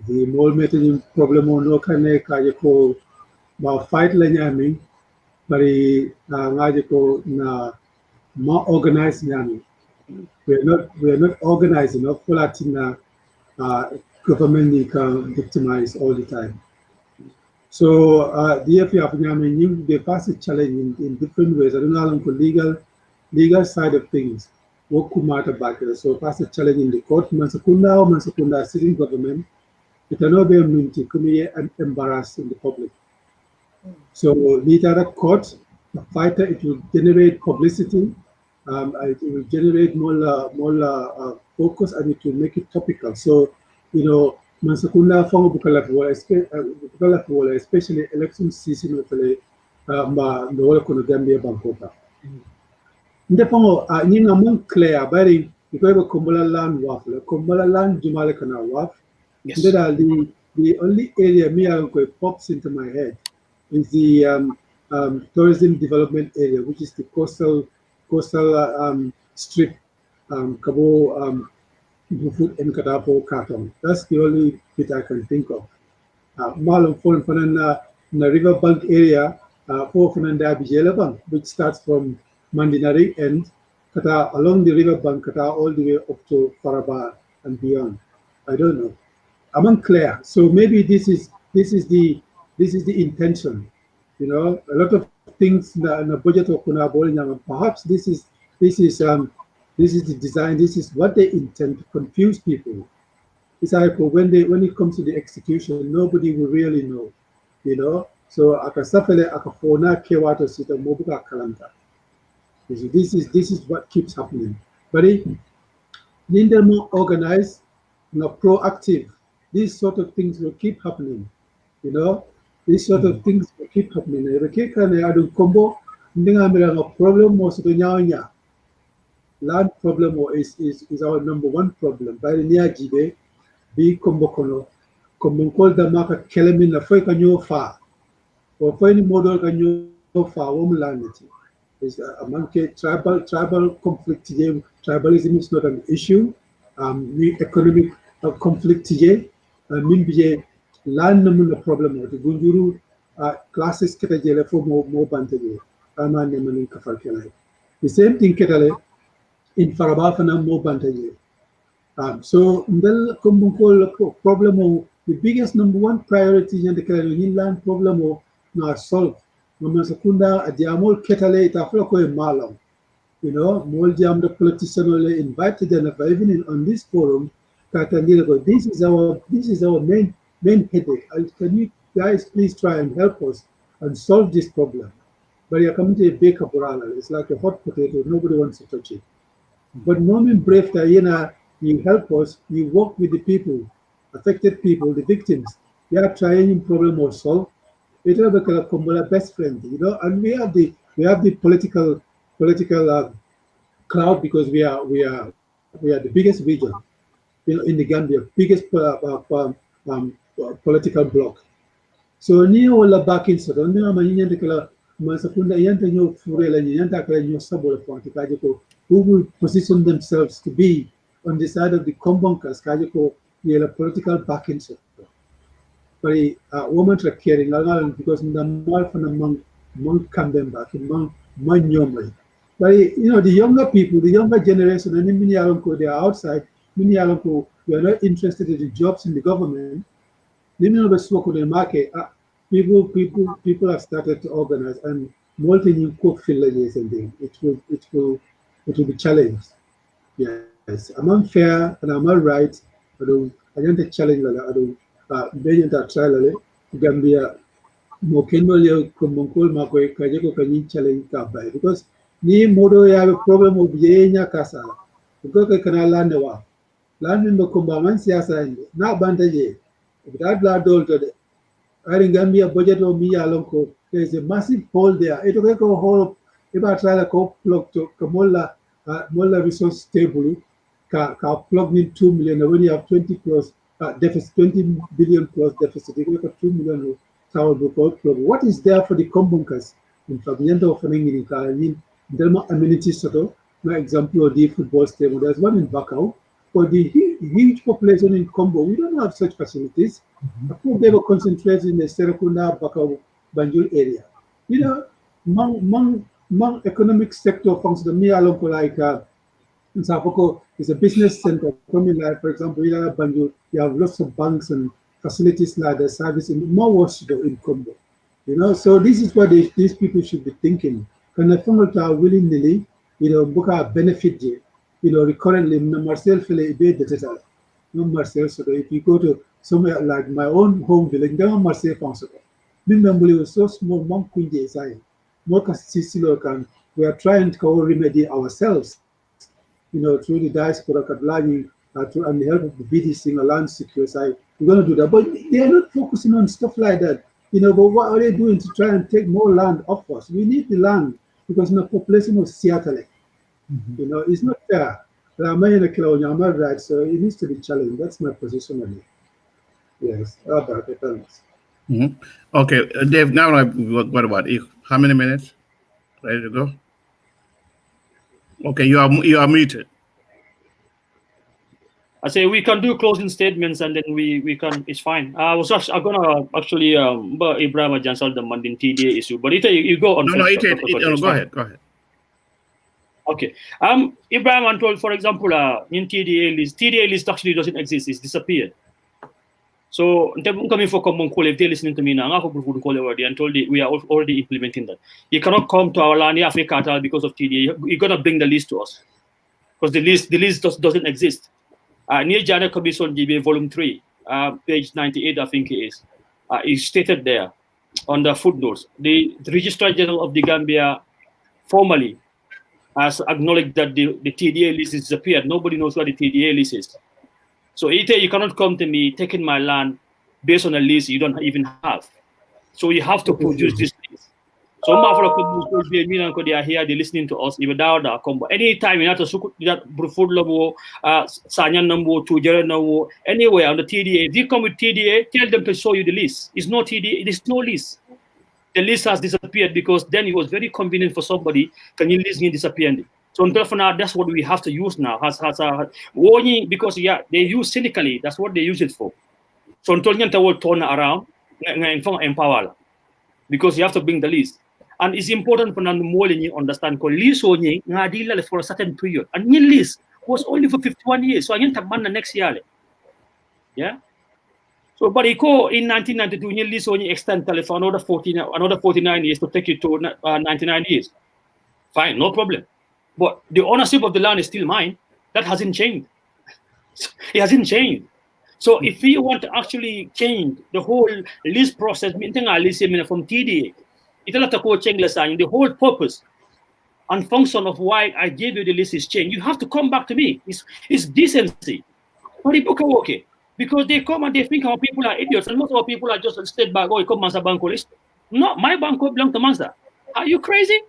The mole meeting problem or no kane kajako ba fight lenyami, very ngajako na more organized nyami. We are not organized enough for Latina government can victimize all the time. So the FPF they face a challenge in different ways. I don't know how legal side of things. What could matter back there? So pass a challenge in the court. Mansakunda sitting government. It cannot be and embarrassed in the public. So later at court, the fighter, it will generate publicity. It will generate more focus, and it will make it topical. So, you know, Mansakunda Fongo Bukala, especially election season of the Gambia Bangkota. Ndepongo, Nina Mon Claire, Barry, because Kombola land waffle, Kombola land Jumalekana waff. The only area me pops into my head is the tourism development area, which is the coastal strip, Cabo, Bufut and Katapo Carton. That's the only bit I can think of. Malum Fon Fanana in the riverbank area, for Fananda Bijelabang, which starts from Mandinari end, Kata along the riverbank, Kata all the way up to Faraba and beyond. I don't know. I'm unclear. So maybe this is the intention. You know, a lot of things in the budget of Kunabol, perhaps this is the design. This is what they intend to confuse people. It's like when it comes to the execution, nobody will really know. You know, so akasafele akafona kewato sita mobuka kalanta. This is what keeps happening. But if they're more organized, proactive, these sort of things will keep happening. You know, these sort of things will keep happening. Kombo, problem was the land problem is our number one problem. By the near Jibe, be Kombo Kono, Kombo the market Kelemin, the Fake and your far, or for any model can you far, land. Is among tribal conflict today. Tribalism is not an issue. Economic conflict today. Mimbiye land namun problem or the Gunjuru classes ketajele for more bantaje. Ama nemanin kafarkelai. The same thing ketale in Farabafana more bantaje. So the problem the biggest number one priority in the land problem now solved. Mamasakunda Adiamol Ketale Itafloko Malam. You know, Moljam the politician invited them even on this forum. This is our main headache. Can you guys please try and help us and solve this problem? But you're coming to a baker borala. It's like a hot potato, nobody wants to touch it. But moment brave Diana you help us, you work with the people, affected people, the victims. We are trying problem or solve. It will become a Kombo best friend, and we have the political cloud because we are the biggest region, in the Gambia, biggest political bloc. So ni wala bakin so don na man yanda kala man sakunda yanda nyo fure la yanda kala nyo sabo fonti kaje ko who will position themselves to be on the side of the Kombonkas kaje ko yela political backing so. But woman tra caring because the mal for the monk come them back man nyomai. But the younger people, the younger generation, and many alonko they are outside, many alonko we are not interested in the jobs in the government. The market, people have started to organize and multi cook villages and things. It will be challenged. Yes, I'm unfair and I'm all right. I don't challenge I don't trial Gambia Mokenmo Komonkol Mako Kajeko Kanin challenge Kabai because ni modo have a problem of Yenya Kasala. Because I can land the war. Land in the Kombaman Siasa na bandaje. That blood today. I think Gambia budget of me alonko. There is a massive hole there. It will go a hole if I try to plug to Kamola resource table, plug in 2 million when you have 20 plus deficit, 20 billion plus deficit, you have 2 million plug. What is there for the Kombonkas? In fact, the end of in Delma amenities for example of the football stadium. There's one in Bakau. For the huge population in Kombo, we don't have such facilities. They were concentrated in the Serekunda, Bakau, Banjul area. Among economic sector functions, me alone like in Sapoko is a business center. Like, for example, in Banjul, you have lots of banks and facilities like the service in more worse in Kombo. So this is what these people should be thinking. Can the family willy-nilly, book a benefit, recurrently, Marcel Fele the no Marcel. So if you go to somewhere like my own home village, no Marcel Fonsoka. Remember, was so small, Mom Kunje Sai. We are trying to remedy ourselves, through the diaspora Kadlagi, and the help of the BDC and land secure side. We're going to do that. But they are not focusing on stuff like that. But what are they doing to try and take more land off us? We need the land because the population of Seattle. It's not fair. I'm not right, so it needs to be challenged. That's my position on it. Yes. Thanks. Okay, Dave, now what about you? How many minutes? Ready to go? Okay, you are muted. I say we can do closing statements and then we can, it's fine. I'm gonna actually Ibrahim Jansal the Mandin TDA issue, but you go on. No, go ahead. Okay. Ibrahim Antol, for example, in TDA list actually doesn't exist, it's disappeared. So I'm coming for Kombonkas, if they're listening to me now, and told we are already implementing that. You cannot come to our land, Africa, because of TDA. You're gonna bring the list to us. Because the list doesn't exist. Near Jana Commission GB Volume 3, page 98, I think it is stated there on the footnotes. The Registrar General of the Gambia formally has acknowledged that the TDA list has disappeared. Nobody knows what the TDA list is. So you cannot come to me taking my land based on a list you don't even have. So you have to produce this list. So they are here, they're listening to us. Anytime you have to anywhere on the TDA, if you come with TDA, tell them to show you the list. It's no TDA, there's no list. The list has disappeared because then it was very convenient for somebody. Can you list me disappearing? So until now, that's what we have to use now. Warning, because they use cynically. That's what they use it for. So until you will turn around and empower, because you have to bring the list. And it's important for more than you understand. Because list for a certain period, and your list was only for 51 years. So I get the next year. Yeah. So, but in 1992, your list only extended for another 49 years to take you to 99 years. Fine, no problem. But the ownership of the land is still mine. That hasn't changed. It hasn't changed. So if we want to actually change the whole list process, from TDA, the whole purpose and function of why I gave you the list is changed, you have to come back to me. It's decency. Okay. Because they come and they think our people are idiots, and most of our people are just state back, oh, come Mansa Banco list. No, my Banco belongs to Mansa. Are you crazy?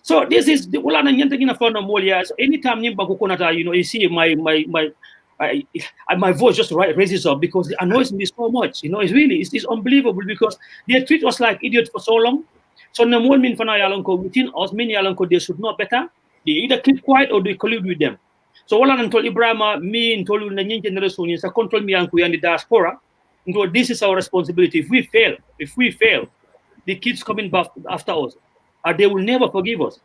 So this is the so anytime you see my voice just raises up because it annoys me so much. It's unbelievable because they treat us like idiots for so long. So no more mean within us, many they should know better. They either keep quiet or they collude with them. So wala nang tol Ibrahima, me and tolu na nying generation sa control me and the diaspora. This is our responsibility. If we fail, the kids coming back after us, they will never forgive us.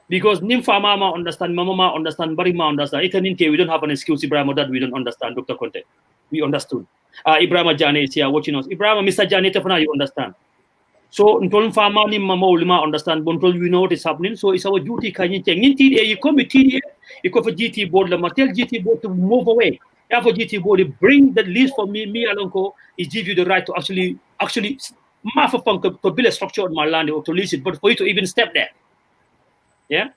Because Nimfa Mama understand, Mama understand, Barima understand. We don't have an excuse, Ibrahima, that we don't understand, Dr. Conte. We understood. Ibrahima Jane is here watching us. Ibrahima, Mr. Jane, you understand. So Ntol Fama ni Mama Ulima understand, Bontol, we know what is happening. So it's our duty. You come with TDA, you come for GT board, tell GT board to move away. For GT board, bring the list for me Alonko, it gives you the right to actually to build a structure on my land or to lease it, but for you to even step there. Yeah.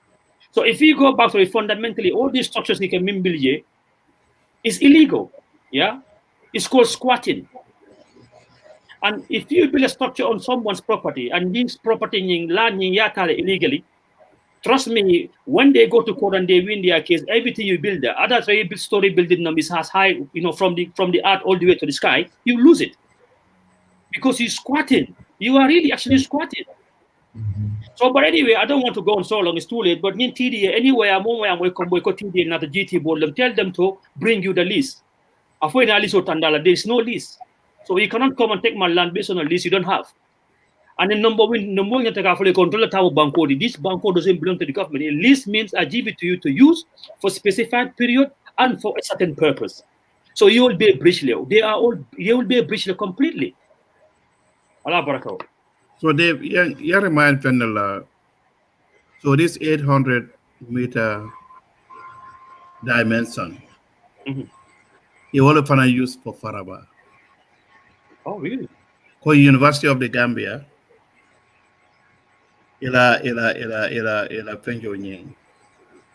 So if you go back to it, fundamentally, all these structures you can build is illegal. Yeah. It's called squatting. And if you build a structure on someone's property and this property land illegally, trust me, when they go to court and they win their case, everything you build there, other story building numbers has high, from the earth all the way to the sky, you lose it. Because you're squatting. You are really actually squatting. So, but anyway, I don't want to go on so long, it's too late. But in TDA, anywhere I'm going to TDA, not the GT board, tell them to bring you the list. There is no list. So you cannot come and take my land based on a list you don't have. And then number one, you control the tower banco. This banco doesn't belong to the government. A list means I give it to you to use for a specified period and for a certain purpose. So you will be a breach law. You will be a breach law completely. Allah barakah. So Dave, you remind Pendela. So this 800-meter dimension, you all find use for Faraba. Oh, really? Because University of the Gambia, ila penjo nyeng,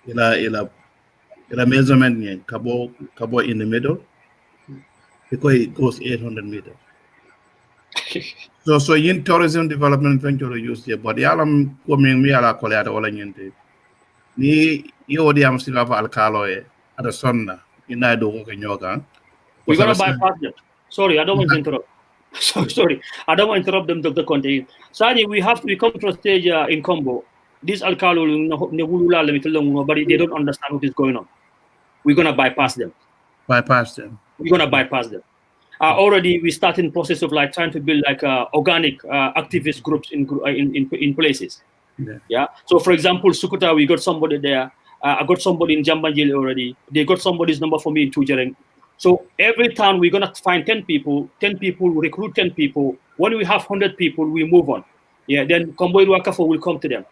ila measurement nyeng, kabo in the middle, because it goes 800 meters. So in tourism development venture use here, but yalam coming me ala kolata wala nyente. Ni yo di am sila fa alkaloe ada sonna ina do ko nyoga. We're gonna bypass them. Sorry, I don't want to interrupt. Sorry, I don't want to interrupt them, Dr. Conte. Sani, we come to a stage in Kombo. This alkalo but they don't understand what is going on. We're gonna bypass them. We're gonna bypass them. Already we start in process of trying to build organic activist groups in places. Yeah. So for example, Sukuta, we got somebody there. I got somebody in Jambanjil already. They got somebody's number for me in Tujereng. So every town we're gonna find 10 people, recruit 10 people. When we have 100 people, we move on. Yeah. Then Kombo Wakafo will come to them.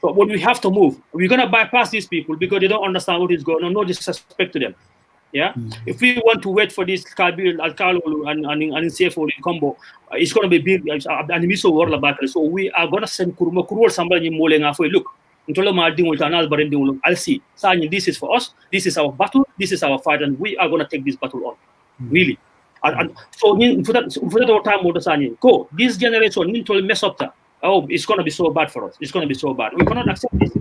But when we have to move, we're gonna bypass these people because they don't understand what is going on. No disrespect to them. Yeah, if we want to wait for this Alcalo and CFO in Kombo, it's going to be big. So we are going to send Kurul somebody in Molenga for look. I'll see. This is for us. This is our battle. This is our fight, and we are going to take this battle on. Really. And so for that time, go. This generation need to mess up. Oh, it's going to be so bad for us. It's going to be so bad. We cannot accept this.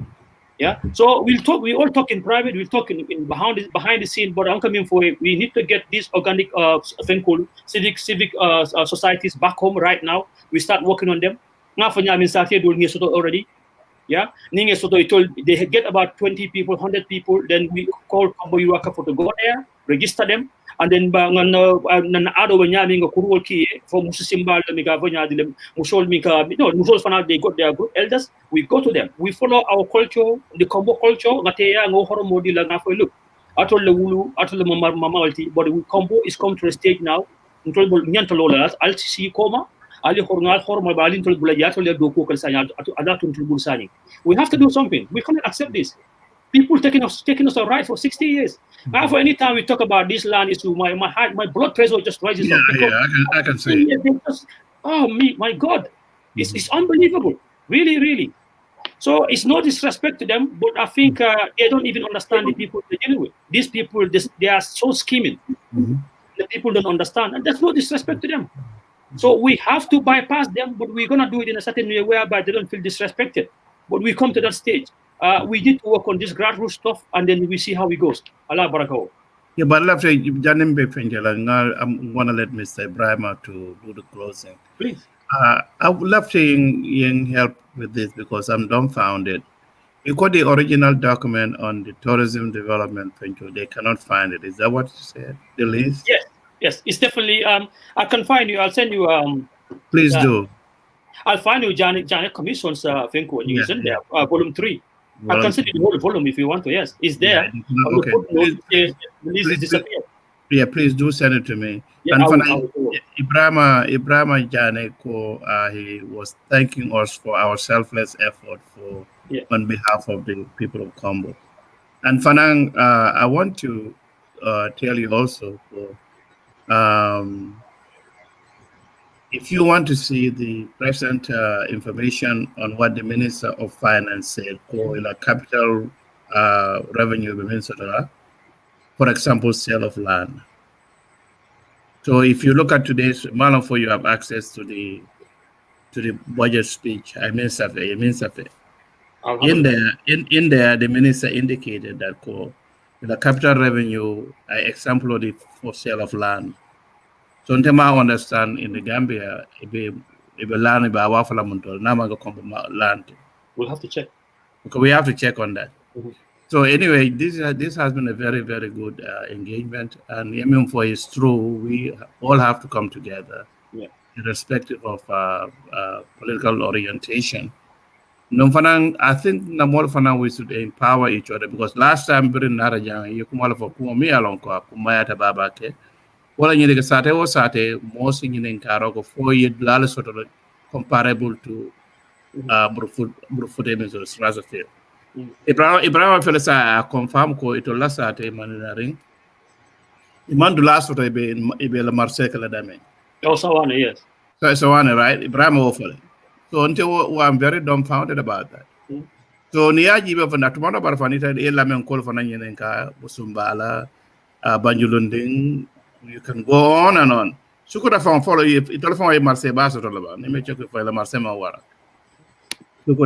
Yeah, so we all talk in private, we'll talk in behind the scene, but I'm coming for it. We need to get these organic civic societies back home right now. We start working on them. Now for already. Yeah, they get about 20 people, 100 people, then we call Kombo Yuaka to go there, register them, and then for they got their group elders, we go to them, we follow our culture, the Kombo culture, look, I told the Wulu, I told the Mamalti, but Kombo is come to the stage now, I'll see Koma. We have to do something. We cannot accept this. People taking us a ride for 60 years. Now, for any time we talk about this land issue, my heart, my blood pressure just rises up. I can see. My God, it's unbelievable. Really, really. So it's no disrespect to them, but I think they don't even understand the people they're dealing with. These people, they are so scheming. The people don't understand, and that's no disrespect to them. So we have to bypass them, but we're gonna do it in a certain way whereby they don't feel disrespected. But we come to that stage. We need to work on this grassroots stuff, and then we see how it goes. Allah barakah. Yeah, but after Janim Befengela, I'm gonna let Mr. Ibrahim to do the closing. Please. I would love to help with this because I'm dumbfounded. You got the original document on the tourism development venture. They cannot find it. Is that what you said? The list? Yes. It's definitely. I can find you. I'll send you. Please do. I'll find you Janet Commission's Finko. It's in there. Volume 3. I can send you the whole volume if you want to. Yes, it's there. Yeah, okay. The list is disappeared. Yeah, please do send it to me. Yeah, and Ibrahim Janeko, he was thanking us for our selfless effort on behalf of the people of Kombo. And Fanang, I want to tell you also, if you want to see the present information on what the Minister of Finance said, capital revenue, for example, sale of land. So if you look at today's Malanfo, you have access to the budget speech. In there, the minister indicated that the capital revenue, example of the for sale of land. So until I understand in the Gambia, if land land. We'll have to check. Okay, we have to check on that. So anyway, this has been a very, very good engagement, and for is true. We all have to come together, irrespective of political orientation. I think we should empower each other because last time during Narajang, you come for Kumi along Kumayata Babake. Well, you get Sate or Sate, most in Karoko 4 years sort of comparable to Brufut emissions, Razafil. Ibrahim Felisa confirm ko ito last ate maninaring. Iman du last to be la Marseille Dame. Oh, Sawane, yes. So Sawane, right? Ibrahim Ofale. So until I'm very dumbfounded about that. So Niaji of Natumana Barfanita, Elamen call for Nanyanenka, Busumbala, Banjulunding, you can go on and on. So could have found follow if it all from a Marseille Basso. Let me check if I Marseille Mawara. No.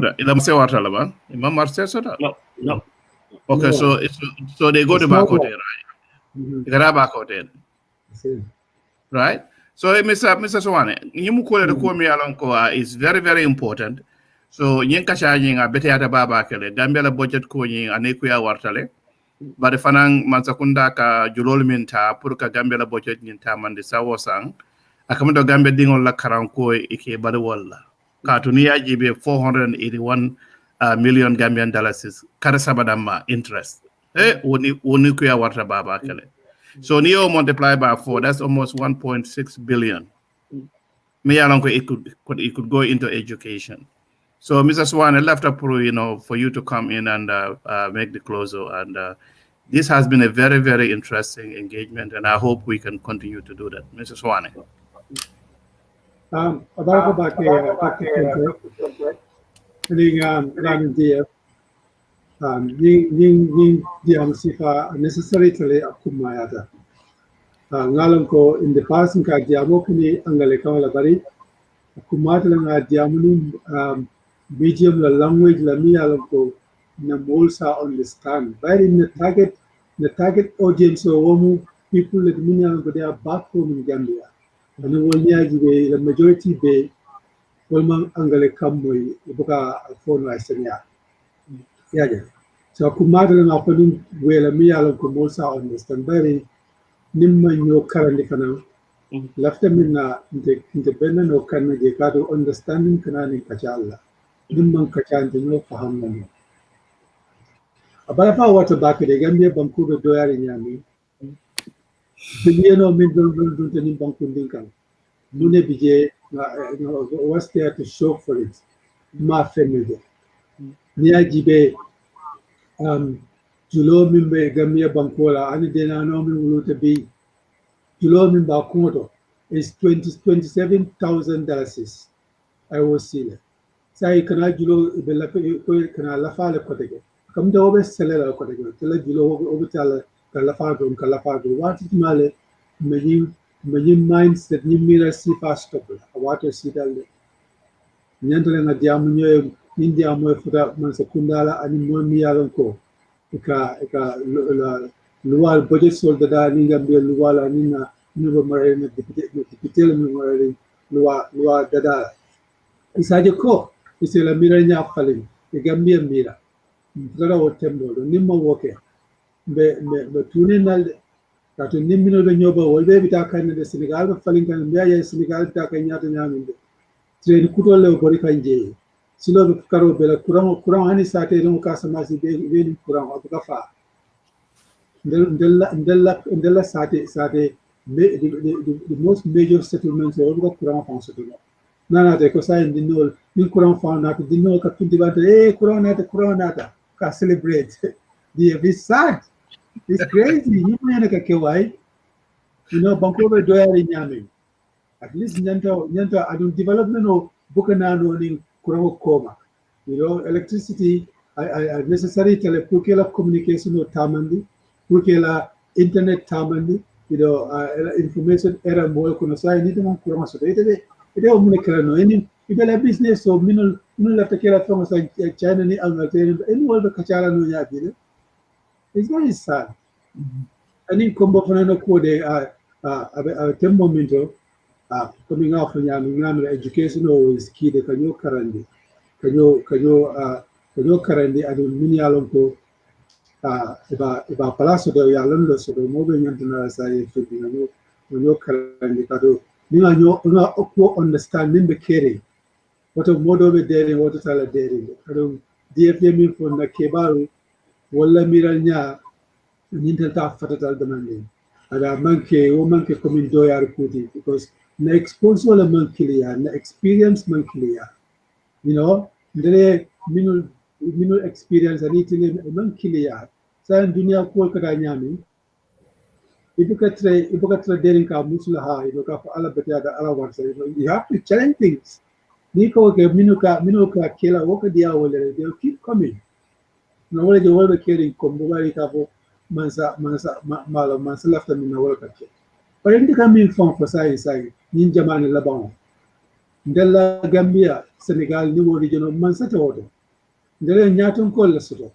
Okay, so they go to back hotel, right? They got back hotel, right? So, Mr. Swane, you call the me along is very, very important. So, Yankashang, a better at a babakele, Gambia budget coing, and Equia Wartale, but the Fanang Mansakundaka, Julolminta, Purka Gambia budget in Tam and the Sawasang, a command of Gambia Dingo La Karanko, Ike Badawalla. Katunia GB 481 million Gambian dollars Karasabadama interest. Unikuya water baba kele. So Neo multiplied by 4, that's almost 1.6 billion. Me along it could go into education. So Mr. Swan, I left up for you to come in and make the closure. And this has been a very, very interesting engagement, and I hope we can continue to do that. Mr. Swan. About back here, sifa necessarily akumayata. Ngalanko in the past nka diamokini angale kawala bari akumata nga diamunu medium la language la miyalanko na molsa understand. But in the target audience of people that miyalanko they are back home in Gambia. And the majority be Wolman Angale Kamwe, Buka phone Isania. So Kumadran opening where a meal of Kumosa understand very Nimma no currently canal. Left them in the independent or can they got to understanding Kanani Kachala. Nimman Kachan no Fahamano. About what about the Gambia Bankuba Doyer in Yami. Biliano middle in Bankundinkan. Mune Bije was there to show for it. Ma family. Nia Jibe Julo Mimbe Gamia Bankola, and then I know me to be Julo Mimba Kumoto is $27,000. I will see that. sai kana julo bella ko kana la fale ko tege kam do be selela ko tege tele julo o tala kala fa do wati male me mindset ni mira si fast to water si dalde nyantale na diamu nyoy ni diamu futa man sekundala ani mo mi yalon ko ka la luwal budget solda da ni gambe luwala ni na ni ba mare na député le mi mare luwa dada isaje ko isela mira nya falin e gambia mira dara o tembo ni mo woke be tuni nalde kato nimmino be nyoba wolbe bita kan de Senegal be falin kan biya ya Senegal ta kan nyata nyaminde trade kuto le ko ri kanje silo be karo be la kuran hani sate no kasama si be kuran abuka fa ndella sate the most major settlements o abuka kuran fa so do nana te ko sai dinol ni kuran fa na dinol ka pinti ba kuran nata ka celebrate the sad. It's crazy. You know, Bankobe doyari nyame. At least nyanta adun development of bukanano ni kuramo koma. You know, electricity necessary telepukela communication of tamandi, pukela internet tamandi, you know, information era mo kono sai ni dum kurama so ite o kala no any ibela business so minul la takela from sa China ni Angleterre any world kachala no ya bile. It's very sad. I think Kombo Fanano Code a tempo coming out from Yaming education is key the Kanyo Karandi. Kanyo Karandi and Minialonko about Palazzo de Yalando, so the mobile Yantina side fitting Kanyo Karandi Kado. Nino understanding the carry. What a model of dairy, what a salad dairy. I don't DFM from the Kebaru, Walla Miranya. Nintel ta fatatal demanding. Ada manke komin doyar kuti because na exposure la mankilia, na experience mankilia. You know, ndere minul experience ani tile mankilia. Sa dunia ko kata nyami. Ibuka tre derin ka musula ha, ibuka fa ala beta da ala wansa. You have to challenge things. Niko ke minuka kela woka dia wole, they'll keep coming. Na wole je wole caring kombugari ka fo mansa lafta min na wala kake but indi kam min fon for sai nin jamane labon ndella Gambia Senegal ni wodi jono mansa to wodo ndele nyaton ko la soto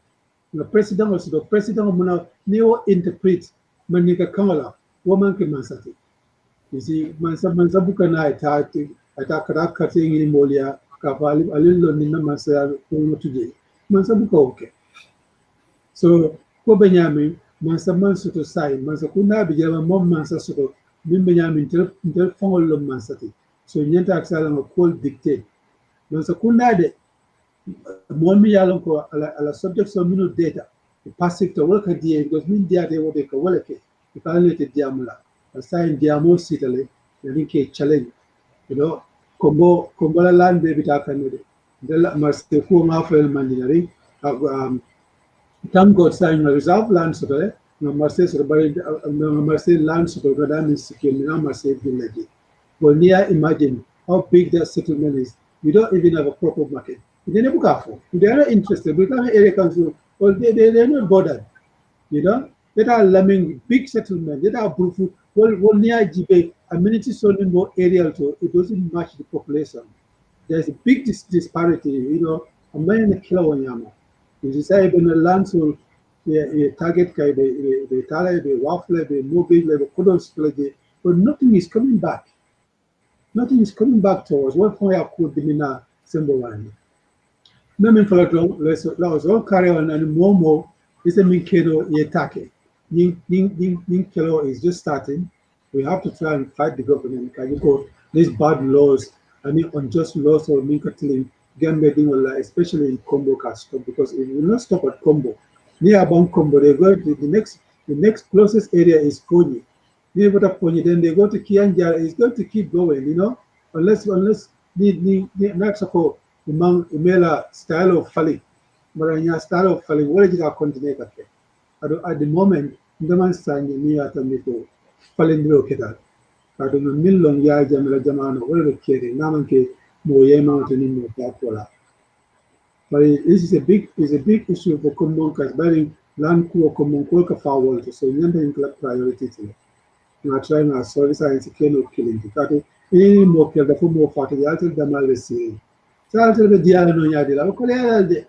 no president muna ni o interpret manika kamala woman ke mansati you see mansa bukana ata kara kate ngi molia ka fali alillo ni na mansa ko tuje mansa buka okay so ko Benjamin mansa mansuto sai mansa kuna bijama mom mansa suto min Benjamin tel fongol lo mansati so nyanta aksala ngo call dictate mansa kuna de mon mi yalon ko ala subject so minu data passive to work dia because min dia de wobe ko wala ke ikalete diamula sai diamo sitale yani ke challenge you know kombo la land be bita kanede della marse ko ngafel mandinari Thank God saying a reserve land so that no Marseille land so that means secure Marseille village. Well, near imagine how big that settlement is. We don't even have a proper market. They never go for. They are not interested. We can't area council. Well, they're not bothered. You know, they are lemming big settlement. They are brutal. Well, near GB amenities only more aerial to it doesn't match the population. There's a big disparity. You know, a man in a kilo on Yama. You say when the land so target kai the tala the waffle the mobile the kudos but nothing is coming back. Nothing is coming back to us. What point I could be in a symbol line. Nothing for let's all carry on and more is a min kilo yetake. Ning kilo is just starting. We have to try and fight the government. Can you go these bad laws and unjust laws or min especially in Kombonkas, because it will not stop at Kombo. Near about Kombo, they go to the next closest area is Pony. Near Pony, then they go to Kianja. It's going to keep going, you know, unless the Mexico Imela style of falling, Maranya style of falling. What is our continent at the moment? The man saying me at a mito falling located. I don't know, Milong Ya Jamila Jamano, whatever carry Namanke. Moye mountain in Motakola. But this is a big issue for Kombonkas. But land ko Kombonko ka forward so nyanda include priority to it. You are trying to solve science can killing because any more kill the more party the alter the mal see. So alter the dial no yadila. Ko le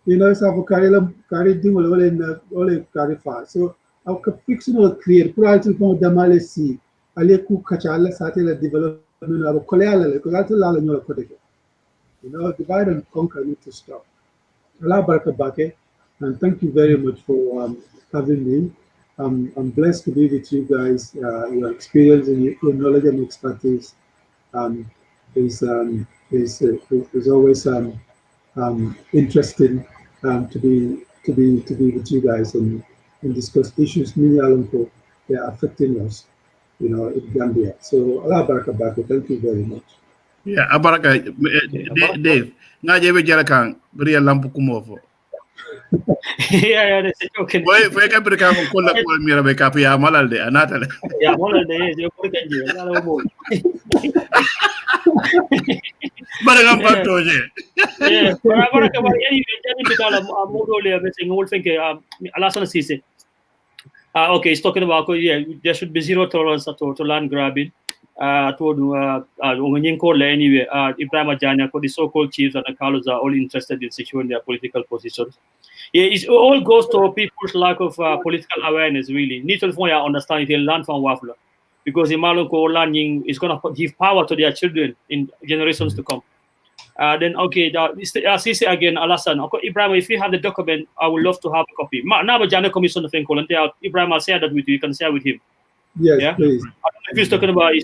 you know sa carry ding ole carry far. So our fictional create pro alter from the mal see. Ale ku kachala sa tele development abo ko le ala ko alter la no ko de. You know, divide and conquer need to stop. Allah Barakabake, and thank you very much for having me. I'm blessed to be with you guys. Your experience and your knowledge and expertise is always interesting to be with you guys and discuss issues many Alamko they are affecting us, you know, in Gambia. So Allah Barakabake, thank you very much. Yeah, abaraka Dave. Nga jebe jara kan bari lampu kumofo. Yeah, that's okay. Boy, foi ka bari ka ko la ko mira be ka ya malal de anata le. Yeah, malal de je ko kan je la mo. Bari ngam pa toje. Yeah, abaraka ba yani jani bitala modo le be ngol fenke alasana sise. Okay, he's talking about there should be zero tolerance to land grabbing. Anyway, Ibrahim Ajania, the so-called chiefs and the Carlos are all interested in securing their political positions. Yeah, it all goes to people's lack of political awareness, really. Need to understand it, learn from Wafla. Because Imaloko learning is going to give power to their children in generations to come. Then, okay, Sisi again, Alasan. Okay, Ibrahim, if you have the document, I would love to have a copy. Now, Jana Commission of Ibrahim, I'll share that with you. You can share with him. Yes, yeah? Please. I don't know if he's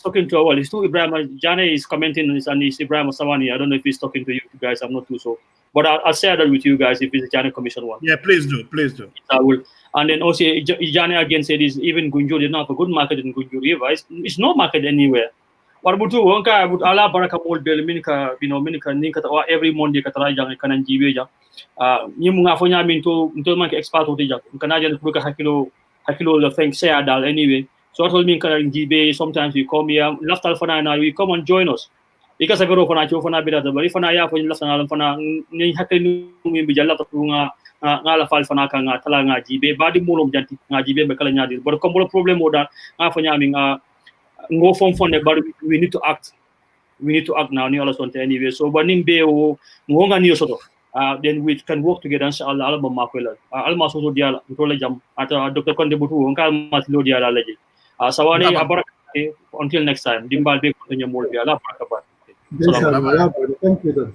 talking to well, it's to Ibrahim. Jane is commenting on this, and it's Ibrahim Sawani. I don't know if he's talking to you guys. I'm not too sure. But I'll share that with you guys if it's a Jane Commission one. Yeah, please do. I will. And then also, Jane again said is even Gunjur did not have a good market in Gunjur River. It's no market anywhere. But I would Allah Baraka Mold Bell Minika, Minika, or every Monday Katarajang Kanan Jibeja. Nimunga Fonya Minto expert of the Canadian Buka Hakilo thing say Adal anyway. So I told me in GB, sometimes you come here, left Alfana, you come and join us. Because I go for Nacho for Nabida, but if I have for left Alfana, Hakin Bijala Nala Falfanaka, Talanga, GB, Badi Mulum Janti, GB, Bakalanyadi. But a couple of problem with that, Afanyaming, go from but we need to act. We need to act now, anyway. So, but in Beo, Mwonga Niosoto. Then we can work together inshallah album makwela alma so diala tole jam ata Dr. Konde Butu onka matlo diala leji sawani abaraka until next time dimbal be ko nyamol bi ala baraka ba thank you.